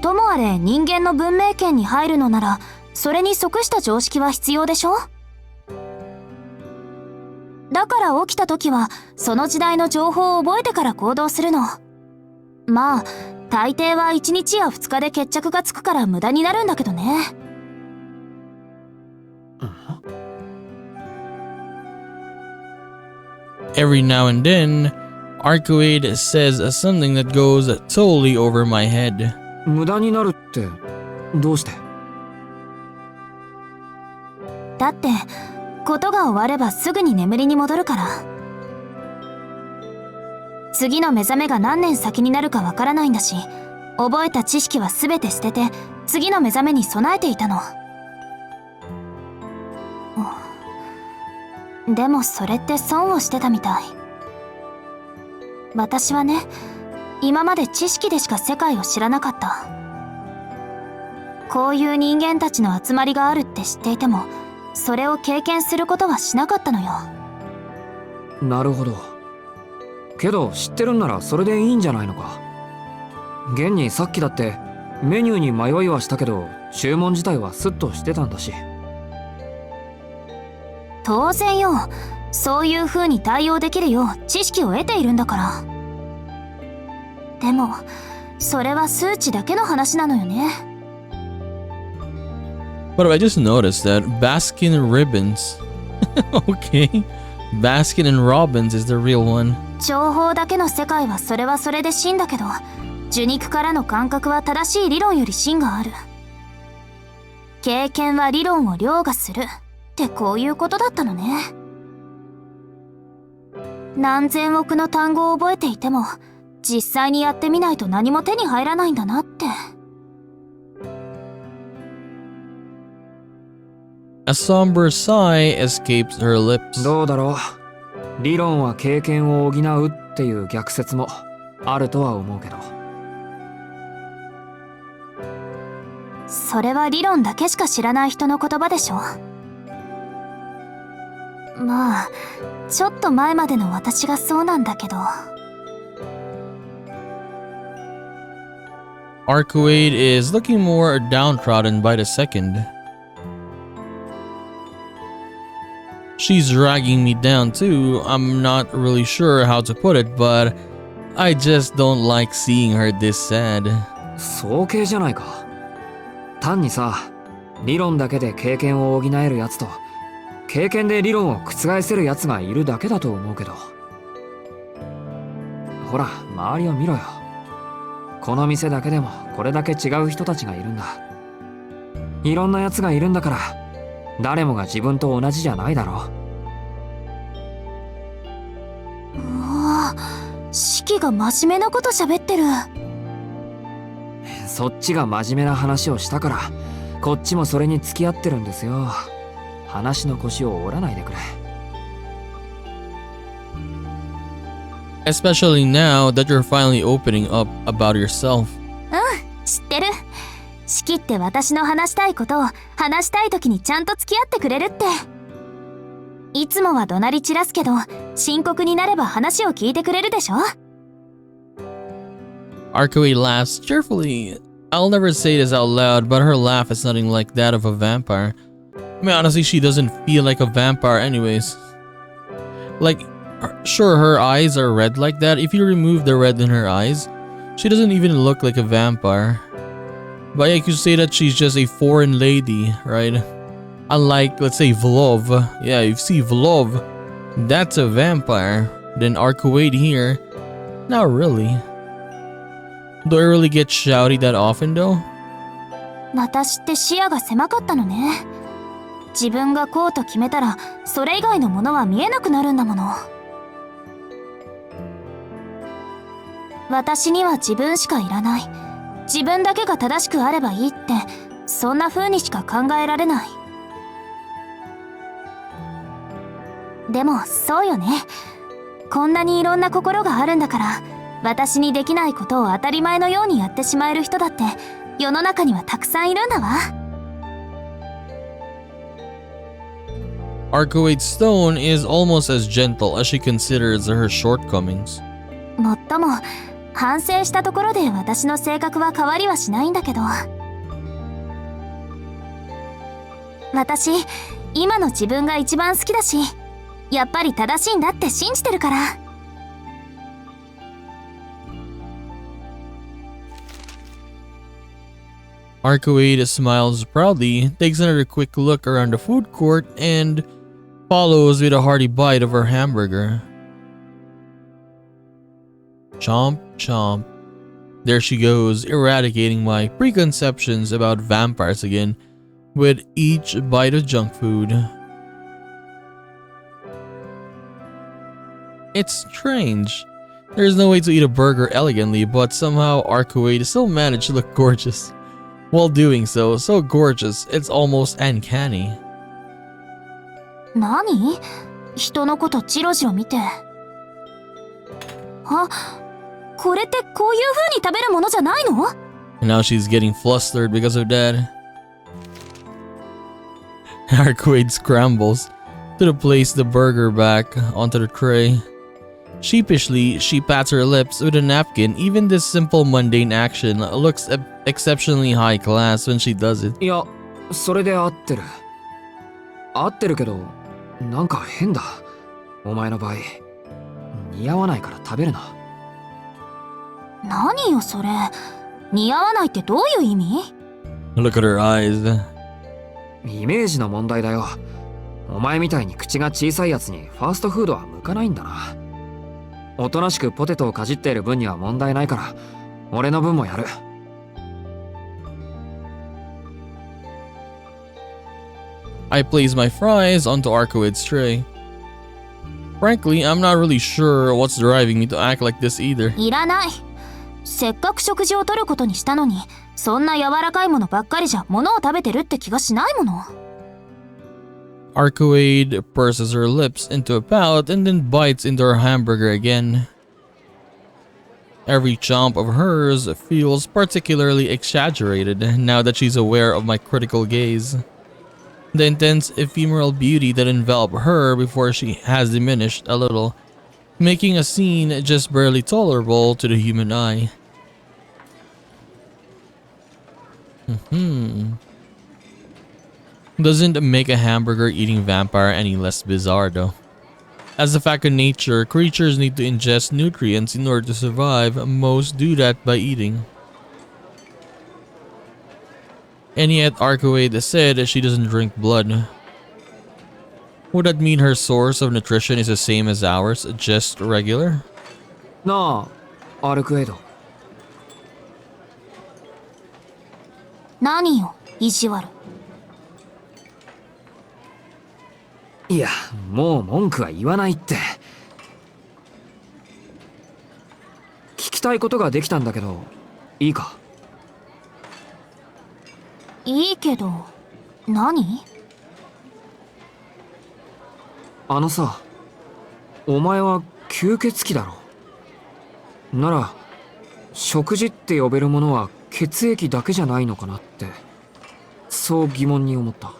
ともあれ人間の文明圏に入るのなら、それに即した常識は必要でしょ？だから起きた時は、その時代の情報を覚えてから行動するの。まあ、大抵は1日や2日で決着がつくから無駄になるんだけどね。Every now and then, ARCUEID says something that goes totally over my head. 無駄になるってどうして？だって、ことが終わればすぐに眠りに戻るから。次の目覚めが何年先になるかわからないんだし、覚えた知識は全て捨てて、次の目覚めに備えていたの。でもそれって損をしてたみたい。私はね、今まで知識でしか世界を知らなかった。こういう人間たちの集まりがあるって知っていても、それを経験することはしなかったのよ。なるほど。けど知ってるんならそれでいいんじゃないのか。現にさっきだってメニューに迷いはしたけど、注文自体はスッとしてたんだし。当然よ。そういう風に対応できるよう知識を得ているんだから。でもそれは数値だけの話なのよね。But I just noticed that Baskin Ribbons. Okay. Baskin and Robbins is the real one. 情報だけの世界はそれはそれで真だけど、受肉からの感覚は正しい理論より真がある。経験は理論を凌駕するってこういうことだったのね。何千億の単語を覚えていても、実際にやってみないと何も手に入らないんだなって。A somber sigh escapes her lips. どうだろう。理論は経験を補うっていう逆説もあるとは思うけど。それは理論だけしか知らない人の言葉でしょ。まあ、ちょっと前までの私がそうなんだけど。ARCUEID is looking more downtrodden by the second. She's dragging me down too. I'm not really sure how to put it, but I just don't like seeing her this sad. 早計じゃないか。単にさ、理論だけで経験を補えるやつと、経験で理論を覆せるやつがいるだけだと思うけど。ほら、周りを見ろよ。この店だけでもこれだけ違う人たちがいるんだ。いろんなやつがいるんだから、誰もが自分と同じじゃないだろう。うわ、シキが真面目なこと喋ってる。そっちが真面目な話をしたから、こっちもそれに付き合ってるんですよ。話の腰を折らないでくれ。Especially now that you're finally opening up about yourself. 知ってる。シキって私の話したいことを話したい時にちゃんと付き合ってくれるって。いつもは怒鳴り散らすけど、深刻になれば話を聞いてくれるでしょ。ARCUEID laughs cheerfully. I'll never say this out loud, but her laugh is nothing like that of a vampire. I mean, honestly, she doesn't feel like a vampire anyways. Like, sure, her eyes are red like that. If you remove the red in her eyes, she doesn't even look like a vampire. But yeah, you could say that she's just a foreign lady, right? Unlike, let's say, Vlov. Yeah, if you see Vlov, that's a vampire. Then ARCUEID here, not really. Do I really get shouty that often though? 私って視野が狭かったのね。自分がこうと決めたら、それ以外のものは見えなくなるんだもの。私には自分しかいらない。自分だけが正しくあればいいって、そんな風にしか考えられない。でもそうよね。こんなにいろんな心があるんだから、私にできないことを当たり前のようにやってしまえる人だって世の中にはたくさんいるんだわ。ARCUEID's tone is almost as gentle as she considers her shortcomings. もっとも反省したところで私の性格は変わりはしないんだけど、私今の自分が一番好きだし、やっぱり正しいんだって信じてるから。ARCUEID smiles proudly, takes another quick look around the food court, and follows with a hearty bite of her hamburger. Chomp, chomp. There she goes, eradicating my preconceptions about vampires again, with each bite of junk food. It's strange. There's no way to eat a burger elegantly, but somehow ARCUEID still managed to look gorgeous. While doing so, so gorgeous, it's almost uncanny. 何？人のことチロチロ見て。あ、これってこういう風に食べるものじゃないの？ And now she's getting flustered because of that. ARCUEID scrambles to place the burger back onto the tray. Sheepishly, she pats her lips with a napkin. Even this simple mundane action looks exceptionally high class when she does it. いや、それで合ってる。合ってるけど、なんか変だ。お前の場合、似合わないから食べるな。何よそれ。似合わないってどういう意味？ Look at her eyes. イメージの問題だよ。お前みたいに口が小さいやつにファーストフードは向かないんだな。おとなしくポテトをかじっている分には問題ないから、俺の分もやる。I place my fries onto ARCUEID's tray. Frankly, I'm not really sure what's driving me to act like this either. いらない。せっかく食事をとることにしたのに、そんな柔らかいものばっかりじゃ物を食べてるって気がしないもの。ARCUEID purses her lips into a pout and then bites into her hamburger again. Every chomp of hers feels particularly exaggerated now that she's aware of my critical gaze. The intense ephemeral beauty that enveloped her before she has diminished a little, making a scene just barely tolerable to the human eye. Doesn't make a hamburger eating vampire any less bizarre though. As a fact of nature, creatures need to ingest nutrients in order to survive. Most do that by eating. And yet ARCUEID said she doesn't drink blood. Would that mean her source of nutrition is the same as ours, just regular? なあ、アルクエイド。何よ、意地悪。いや、もう文句は言わないって。聞きたいことができたんだけど、いいか？いいけど、何？あのさ、お前は吸血鬼だろ。なら、食事って呼べるものは血液だけじゃないのかなって、そう疑問に思った。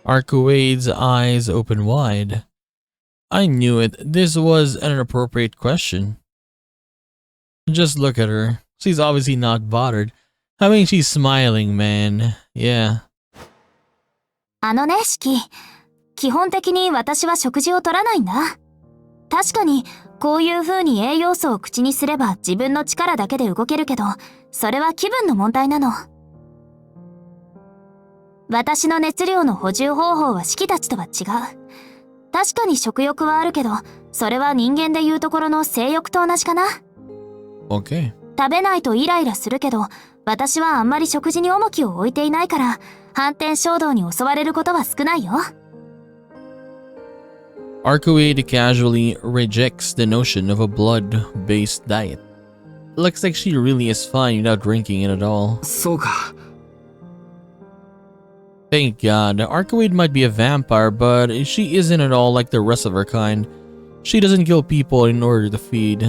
ARCUEID's eyes open wide. I knew it. This was an inappropriate question. Just look at her. She's obviously not bothered. I mean, she's smiling, man. Yeah. シキ。基本的に私は食事を取らないんだ。確かに、こういう風に栄養素を口にすれば自分の力だけで動けるけど、それは気分の問題なの。私の熱量の補充方法はシキたちとは違う。確かに食欲はあるけど、それは人間でいうところの性欲と同じかな。Okay. 食べないとイライラするけど、私はあんまり食事に重きを置いていないから、反転衝動に襲われることは少ないよ。ARCUEID casually rejects the notion of a blood-based diet. Looks like she really is fine without drinking it at all. そうか。Thank God. ARCUEID might be a vampire, but she isn't at all like the rest of her kind. She doesn't kill people in order to feed.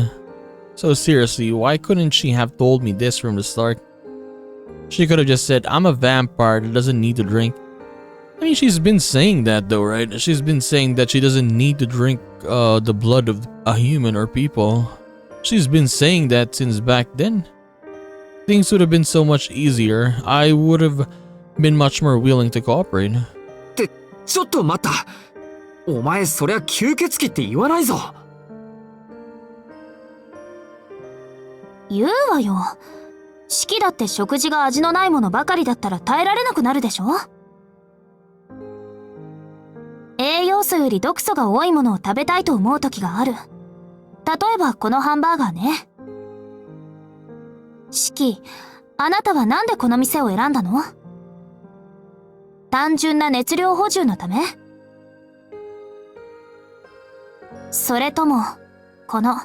So seriously, why couldn't she have told me this from the start? She could have just said, I'm a vampire that doesn't need to drink. I mean, she's been saying that though, right? She's been saying that she doesn't need to drink the blood of a human or people. She's been saying that since back then. Things would have been so much easier. I would have been much more willing to cooperate. ってちょっと待った。お前そりゃ吸血鬼って言わないぞ。言うわよ。シキだって食事が味のないものばかりだったら耐えられなくなるでしょ。栄養素より毒素が多いものを食べたいと思う時がある。例えばこのハンバーガーね。シキ、あなたはなんでこの店を選んだの？単純な熱量補充のため？それとも、この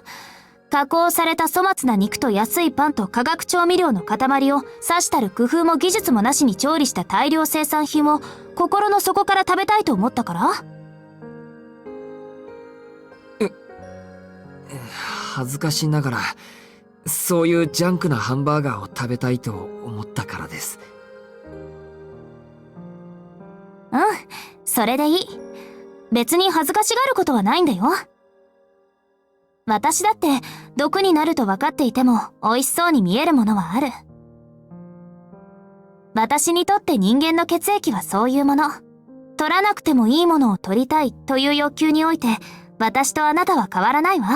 加工された粗末な肉と安いパンと化学調味料の塊をさしたる工夫も技術もなしに調理した大量生産品を心の底から食べたいと思ったから？恥ずかしながら、そういうジャンクなハンバーガーを食べたいと思ったからです。うん、それでいい。別に恥ずかしがることはないんだよ。私だって毒になると分かっていても美味しそうに見えるものはある。私にとって人間の血液はそういうもの。取らなくてもいいものを取りたいという欲求において、私とあなたは変わらないわ。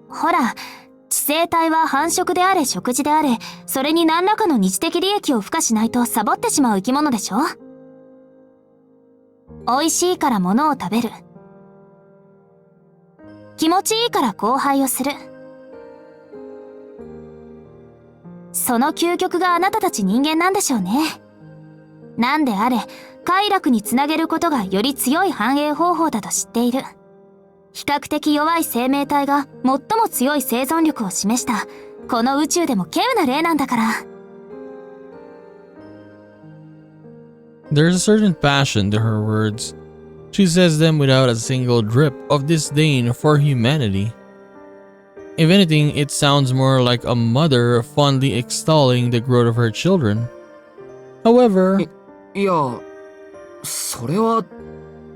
ほら、知性体は繁殖であれ食事であれ、それに何らかの二次的利益を付加しないとサボってしまう生き物でしょ。美味しいから物を食べる。気持ちいいから交配をする。その究極があなたたち人間なんでしょうね。なんであれ、快楽につなげることがより強い繁栄方法だと知っている。比較的弱い生命体が最も強い生存力を示した、この宇宙でも稀有な例なんだから。There's a certain passion to her words. She says them without a single drip of disdain for humanity. If anything, it sounds more like a mother fondly extolling the growth of her children. However, いや、それは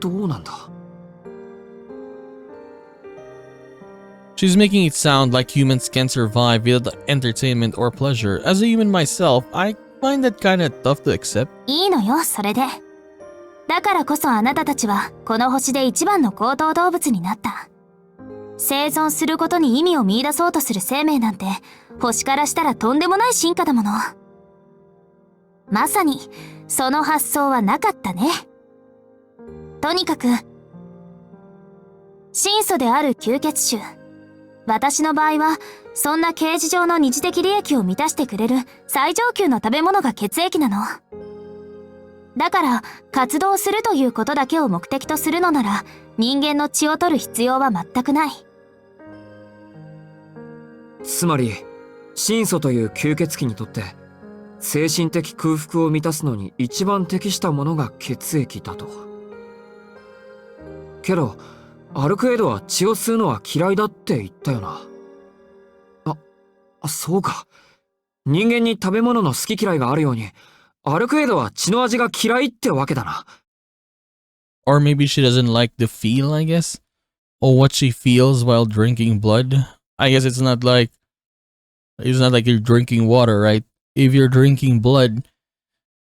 どうなんだ。she's making it sound like humans can survive without entertainment or pleasure. As a human myself, I find that kinda tough to accept. いいのよ、それで。だからこそあなたたちはこの星で一番の高等動物になった。生存することに意味を見出そうとする生命なんて、星からしたらとんでもない進化だもの。まさに、その発想はなかったね。とにかく、神素である吸血種。私の場合は、そんな形而上の二次的利益を満たしてくれる最上級の食べ物が血液なの。だから、活動するということだけを目的とするのなら、人間の血を取る必要は全くない。つまり、神素という吸血鬼にとって、精神的空腹を満たすのに一番適したものが血液だと。けど、アルクエイドは血を吸うのは嫌いだって言ったよな。そうか。人間に食べ物の好き嫌いがあるように、アルクエイドは血の味が嫌いってわけだな。Or maybe she doesn't like the feel, I guess? Or what she feels while drinking blood? I guess it's not like you're drinking water, right? If you're drinking blood,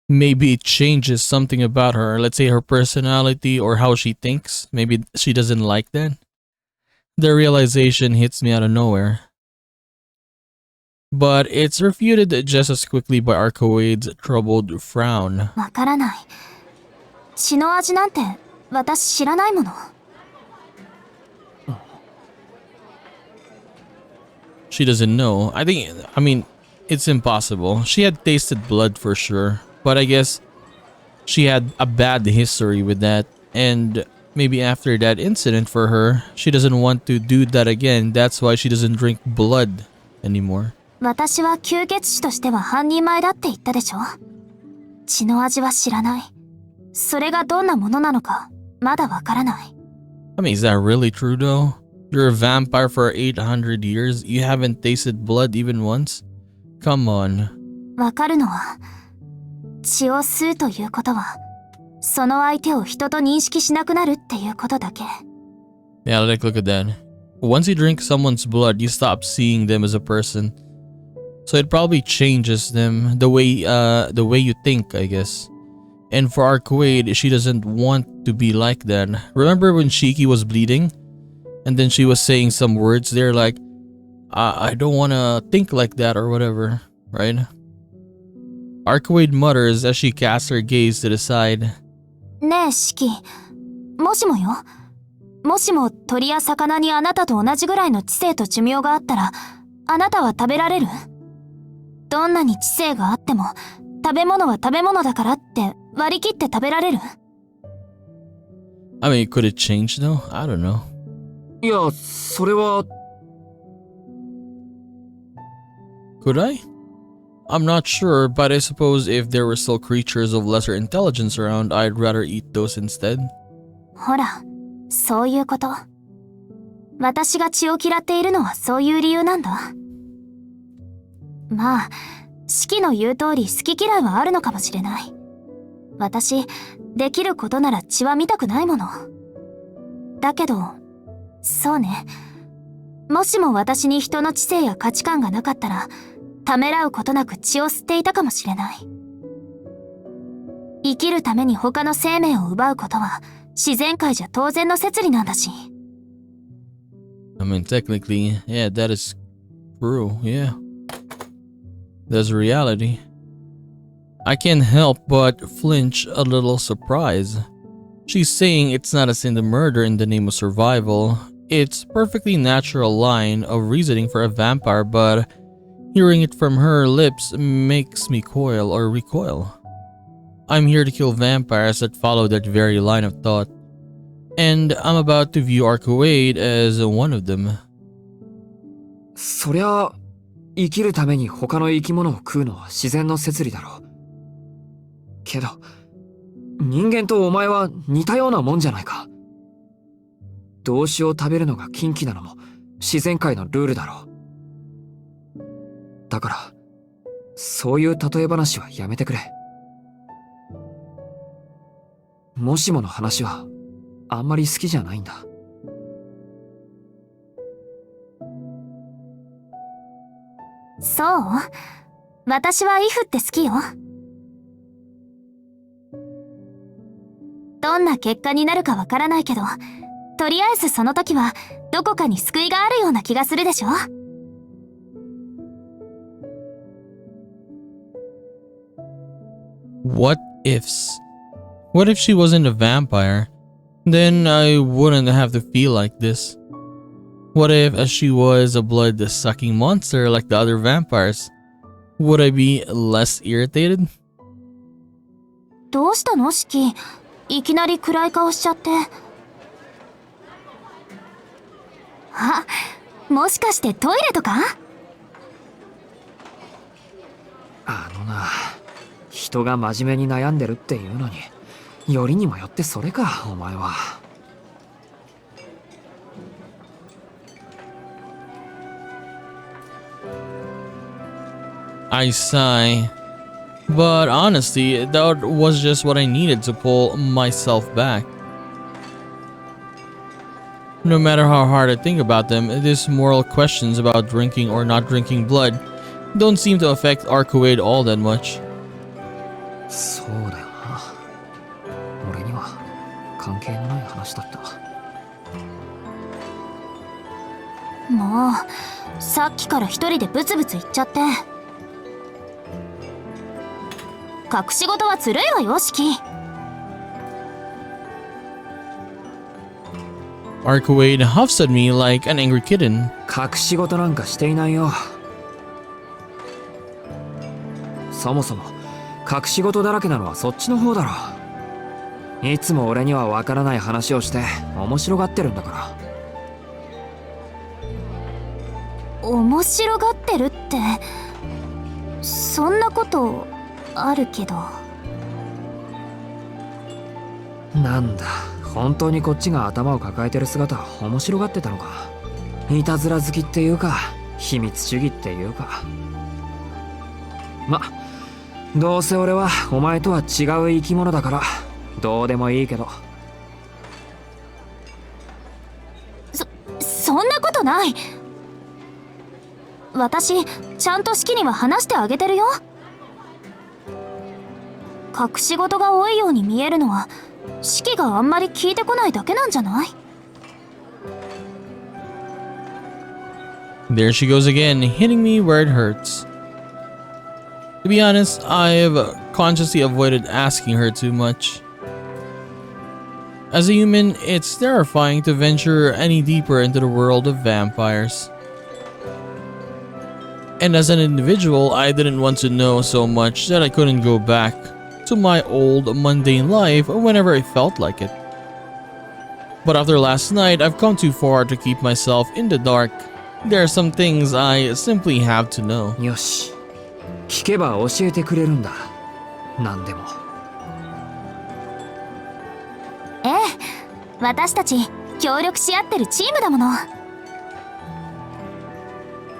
maybe it changes something about her. Let's say her personality or how she thinks. Maybe she doesn't like that. The realization hits me out of nowhere. But it's refuted just as quickly by ARCUEID's troubled frown. わからない。血の味なんて私知らないもの。She doesn't know. I mean, it's impossible. She had tasted blood for sure, but I guess she had a bad history with that, and maybe after that incident for her, she doesn't want to do that again. That's why she doesn't drink blood anymore. 私は吸血種としては半人前だって言ったでしょ。血の味は知らない。それがどんなものなのか、まだわからない。I mean, is that really true though? You're a vampire for 800 years? You haven't tasted blood even once? Come on. わかるのは、血を吸うということは、その相手を人と認識しなくなるっていうことだけ。Yeah, like look at that. Once you drink someone's blood, you stop seeing them as a person. So it probably changes them, the way you think, I guess. And for ARCUEID, she doesn't want to be like that. Remember when Shiki was bleeding? And then she was saying some words there like, I don't want to think like that or whatever, right? ARCUEID mutters as she casts her gaze to the side. ねえ、シキ。もしもよ。もしも鳥や魚にあなたと同じぐらいの知性と寿命があったら、あなたは食べられる？どんなに知性があっても、食べ物は食べ物だからって割り切って食べられる？ I mean, could it change though? I don't know. いや、それは。Could I? I'm not sure, but I suppose if there were still creatures of lesser intelligence around, I'd rather eat those instead. ほら、そういうこと。私が血を嫌っているのはそういう理由なんだ。まあ、シキの言う通り好き嫌いはあるのかもしれない。私、できることなら血は見たくないもの。だけど、そうね。もしも私に人の知性や価値観がなかったら、ためらうことなく血を吸っていたかもしれない。生きるために他の生命を奪うことは、自然界じゃ当然の摂理なんだし。I mean, technically, yeah, that is true, yeah. That's reality. I can't help but flinch a little surprise. She's saying it's not a sin to murder in the name of survival. It's perfectly natural line of reasoning for a vampire, but hearing it from her lips makes me recoil. I'm here to kill vampires that follow that very line of thought. And I'm about to view ARCUEID as one of them. そりゃ生きるために他の生き物を食うのは自然の摂理だろう。けど人間とお前は似たようなもんじゃないか。同種を食べるのが禁忌なのも自然界のルールだろう。だからそういう例え話はやめてくれ。もしもの話はあんまり好きじゃないんだ。そう？私はイフって好きよ。どんな結果になるかわからないけど、とりあえずその時はどこかに救いがあるような気がするでしょ。What ifs? What if she wasn't a vampire? Then I wouldn't have to feel like this. What if she was a blood-sucking monster like the other vampires? Would I be less irritated? どうしたのシキ？いきなり暗い顔しちゃって。あ、もしかしてトイレとか？あのな、人が真面目に悩んでるっていうのに、よりにもよってそれか、お前は。I sigh. But honestly, that was just what I needed to pull myself back. No matter how hard I think about them, these moral questions about drinking or not drinking blood don't seem to affect ARCUEID all that much. そうだよな。俺には関係のない話だった。もう、さっきから一人でブツブツ言っちゃって。隠し事はずるいわよ、シキ。ARCUEID huffs at me like an angry kitten. 隠し事なんかしていないよ。そもそも隠し事だらけなのはそっちの方だろ。いつも俺にはわからない話をして面白がってるんだから。面白がってるって、そんなことあるけど。なんだ、本当にこっちが頭を抱えてる姿面白がってたのか。いたずら好きっていうか秘密主義っていうか。ま、どうせ俺はお前とは違う生き物だからどうでもいいけど。そんなことない。私ちゃんとシキには話してあげてるよ。隠し事が多いように見えるのはシキがあんまり聞いてこないだけなんじゃない？ There she goes again, hitting me where it hurts. To be honest, I've consciously avoided asking her too much. As a human, it's terrifying to venture any deeper into the world of vampires. And as an individual, I didn't want to know so much that I couldn't go back to my old mundane life whenever I felt like it. But after last night, I've come too far to keep myself in the dark. There are some things I simply have to know. よし、聞けば教えてくれるんだ。何でも。ええ、私たち協力し合ってるチームだもの。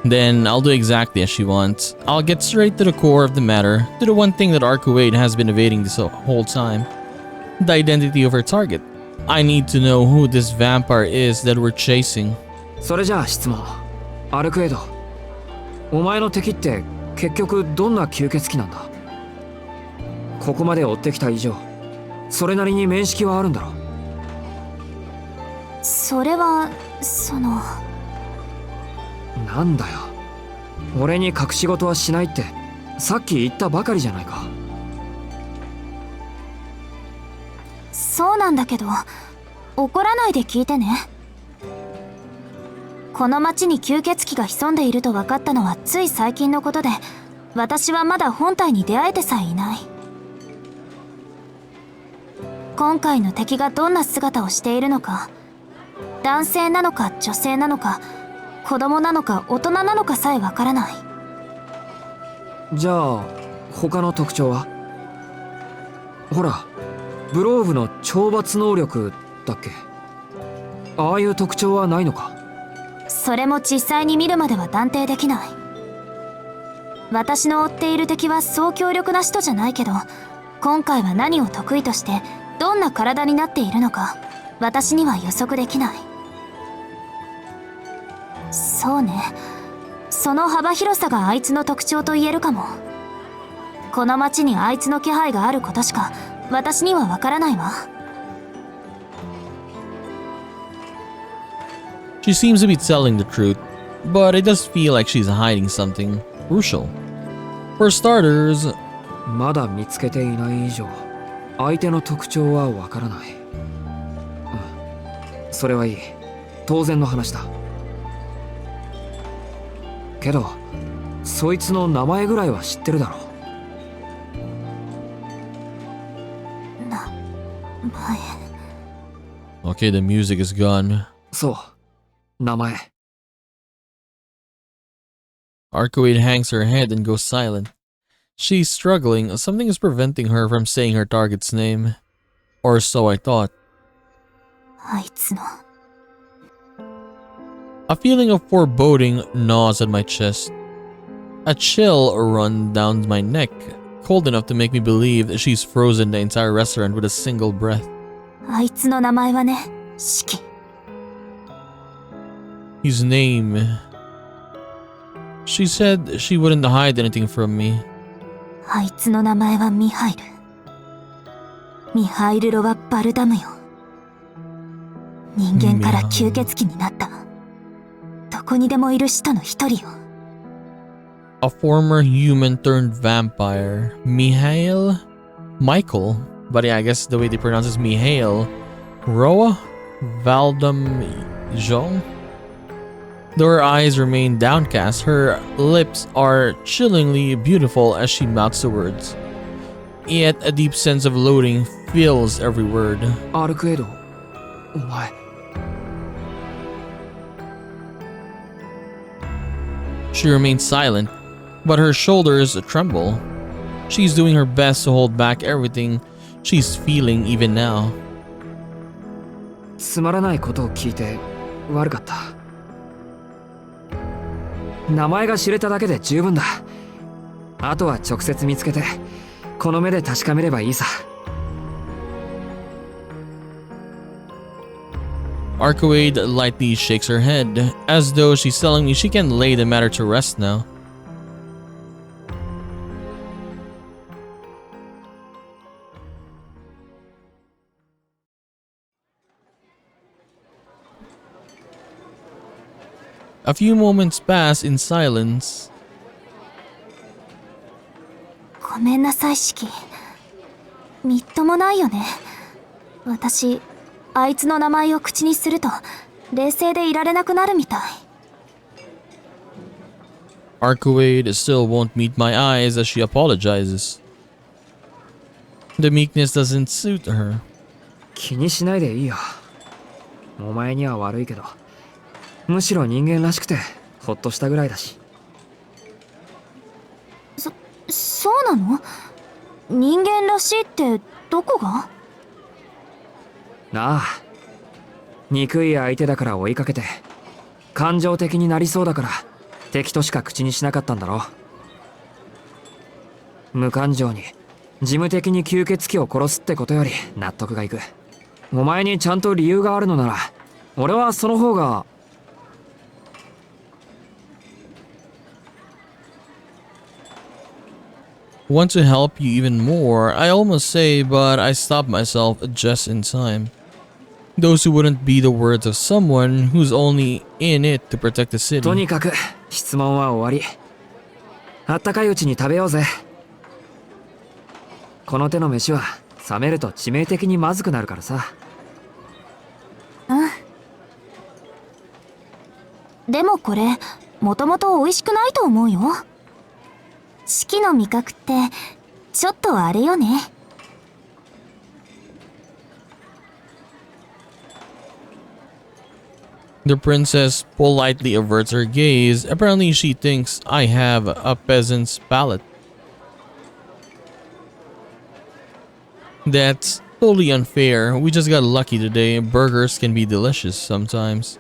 Then I'll do exactly as she wants. I'll get straight to the core of the matter, to the one thing that ARCUEID has been evading this whole time. The identity of her target. I need to know who this vampire is that we're chasing. それじゃあ質問。アルクエイド、お前の敵って結局どんな吸血鬼なんだ？ここまで追ってきた以上、それなりに面識はあるんだろ？それは、なんだよ。俺に隠し事はしないってさっき言ったばかりじゃないか。そうなんだけど、怒らないで聞いてね。この町に吸血鬼が潜んでいると分かったのはつい最近のことで、私はまだ本体に出会えてさえいない。今回の敵がどんな姿をしているのか、男性なのか女性なのか、子供なのか大人なのかさえわからない。じゃあ他の特徴は？ほら、ブローブの懲罰能力だっけ？ああいう特徴はないのか？それも実際に見るまでは断定できない。私の追っている敵はそう強力な人じゃないけど、今回は何を得意としてどんな体になっているのか私には予測できない。そうね、その幅広さがあいつの特徴と言えるかも。この町にあいつの気配があることしか私にはわからないわ。She seems to be telling the truth, but it does feel like she's hiding something crucial. For starters, まだ見つけていない以上、相手の特徴はわからない。それはいい。当然の話だ。けど、そいつの名前ぐらいは知ってるだろう。okay, the music is gone. そう、名前。ARCUEID hangs her head and goes silent. She's struggling. Something is preventing her from saying her target's name. Or so I thought. あいつの。A feeling of foreboding gnaws at my chest. A chill runs down my neck, cold enough to make me believe that she's frozen the entire restaurant with a single breath. あいつの名前はね、シキ。His name... She said she wouldn't hide anything from me. あいつの名前はミハイル。ミハイル・ロワ・バルダムよ。人間から吸血鬼になった。どこにでもいる使徒の一人よ。A former human turned vampire. Mihail? Michael? But yeah, I guess the way they pronounce it is Mihail. Roa? Valdam-Jong? Though her eyes remain downcast, her lips are chillingly beautiful as she mouths the words. Yet a deep sense of loathing fills every word. アルクエド、お前。She remains silent, but her shoulders tremble. She's doing her best to hold back everything she's feeling even now. つまらないことを聞いて悪かった。名前が知れただけで十分だ。あとは直接見つけて、この目で確かめればいいさ。ARCUEID lightly shakes her head, as though she's telling me she can lay the matter to rest now. A few moments pass in silence. ごめんなさい、シキ。みっともないよね。私、あいつの名前を口にすると、冷静でいられなくなるみたい。ARCUEID still won't meet my eyes as she apologizes. The meekness doesn't suit her. 気にしないでいいよ。お前には悪いけど、むしろ人間らしくてほっとしたぐらいだし。そうなの？人間らしいってどこが？なあ、憎い相手だから追いかけて、感情的になりそうだから敵としか口にしなかったんだろ。無感情に事務的に吸血鬼を殺すってことより納得がいく。お前にちゃんと理由があるのなら、俺はその方が。Want to help you even more, I almost say, but I stop myself just in time. Those who wouldn't be the words of someone who's only in it to protect the city. とにかく質問は終わり。あったかいうちに食べようぜ。この手の飯は冷めると致命的にまずくなるからさ。うん。でもこれ、もともと美味しくないと思うよ。四季の味覚ってちょっとあれよね。The princess politely averts her gaze. Apparently she thinks I have a peasant's palate. That's totally unfair. We just got lucky today. Burgers can be delicious sometimes.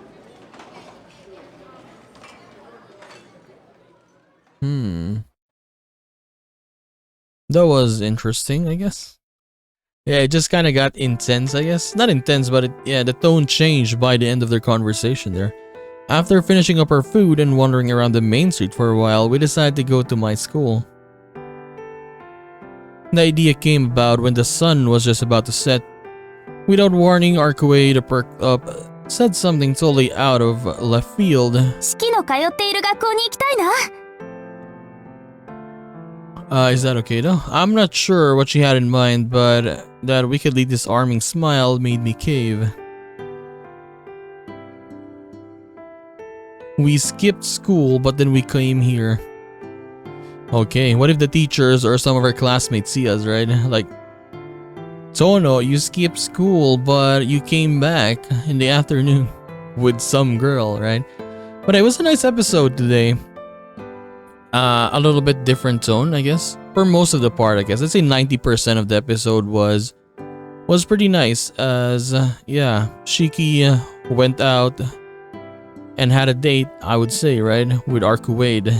That was interesting, I guess. Yeah, it just kind of got intense, I guess. Not intense, but the tone changed by the end of their conversation there. After finishing up our food and wandering around the main street for a while, we decided to go to my school. The idea came about when the sun was just about to set. Without warning, ARCUEID perked up, said something totally out of left field. 四季の通っている学校に行きたいな。 Is that okay though? I'm not sure what she had in mind, but that wickedly disarming smile made me cave. We skipped school, but then we came here. Okay, what if the teachers or some of our classmates see us, right? Like, Tono, you skipped school, but you came back in the afternoon with some girl, right? But it was a nice episode today. A little bit different tone, I guess. For most of the part, I guess. Let's say 90% of the episode was pretty nice. As, yeah, Shiki went out and had a date, I would say, right? With ARCUEID.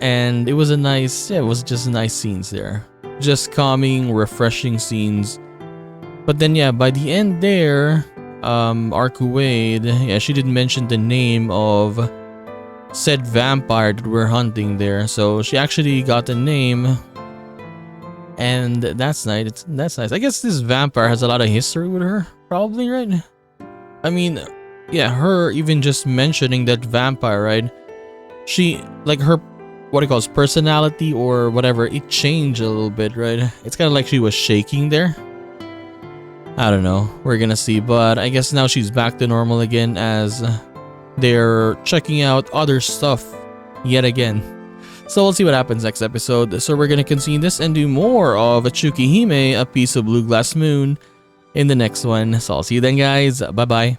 And it was a nice, it was just nice scenes there. Just calming, refreshing scenes. But then, yeah, by the end there, ARCUEID, yeah, she didn't mention the name of said vampire that we're hunting there, so she actually got a name, and that's nice. That's nice. I guess this vampire has a lot of history with her, probably, right? I mean, yeah, her even just mentioning that vampire, right? She, like, her, what it calls personality or whatever, it changed a little bit, right? It's kind of like she was shaking there. I don't know. We're gonna see, but I guess now she's back to normal again as they're checking out other stuff yet again. So we'll see what happens next episode. So we're gonna continue this and do more of Tsukihime, A Piece of Blue Glass Moon, in the next one. So I'll see you then, guys. Bye bye.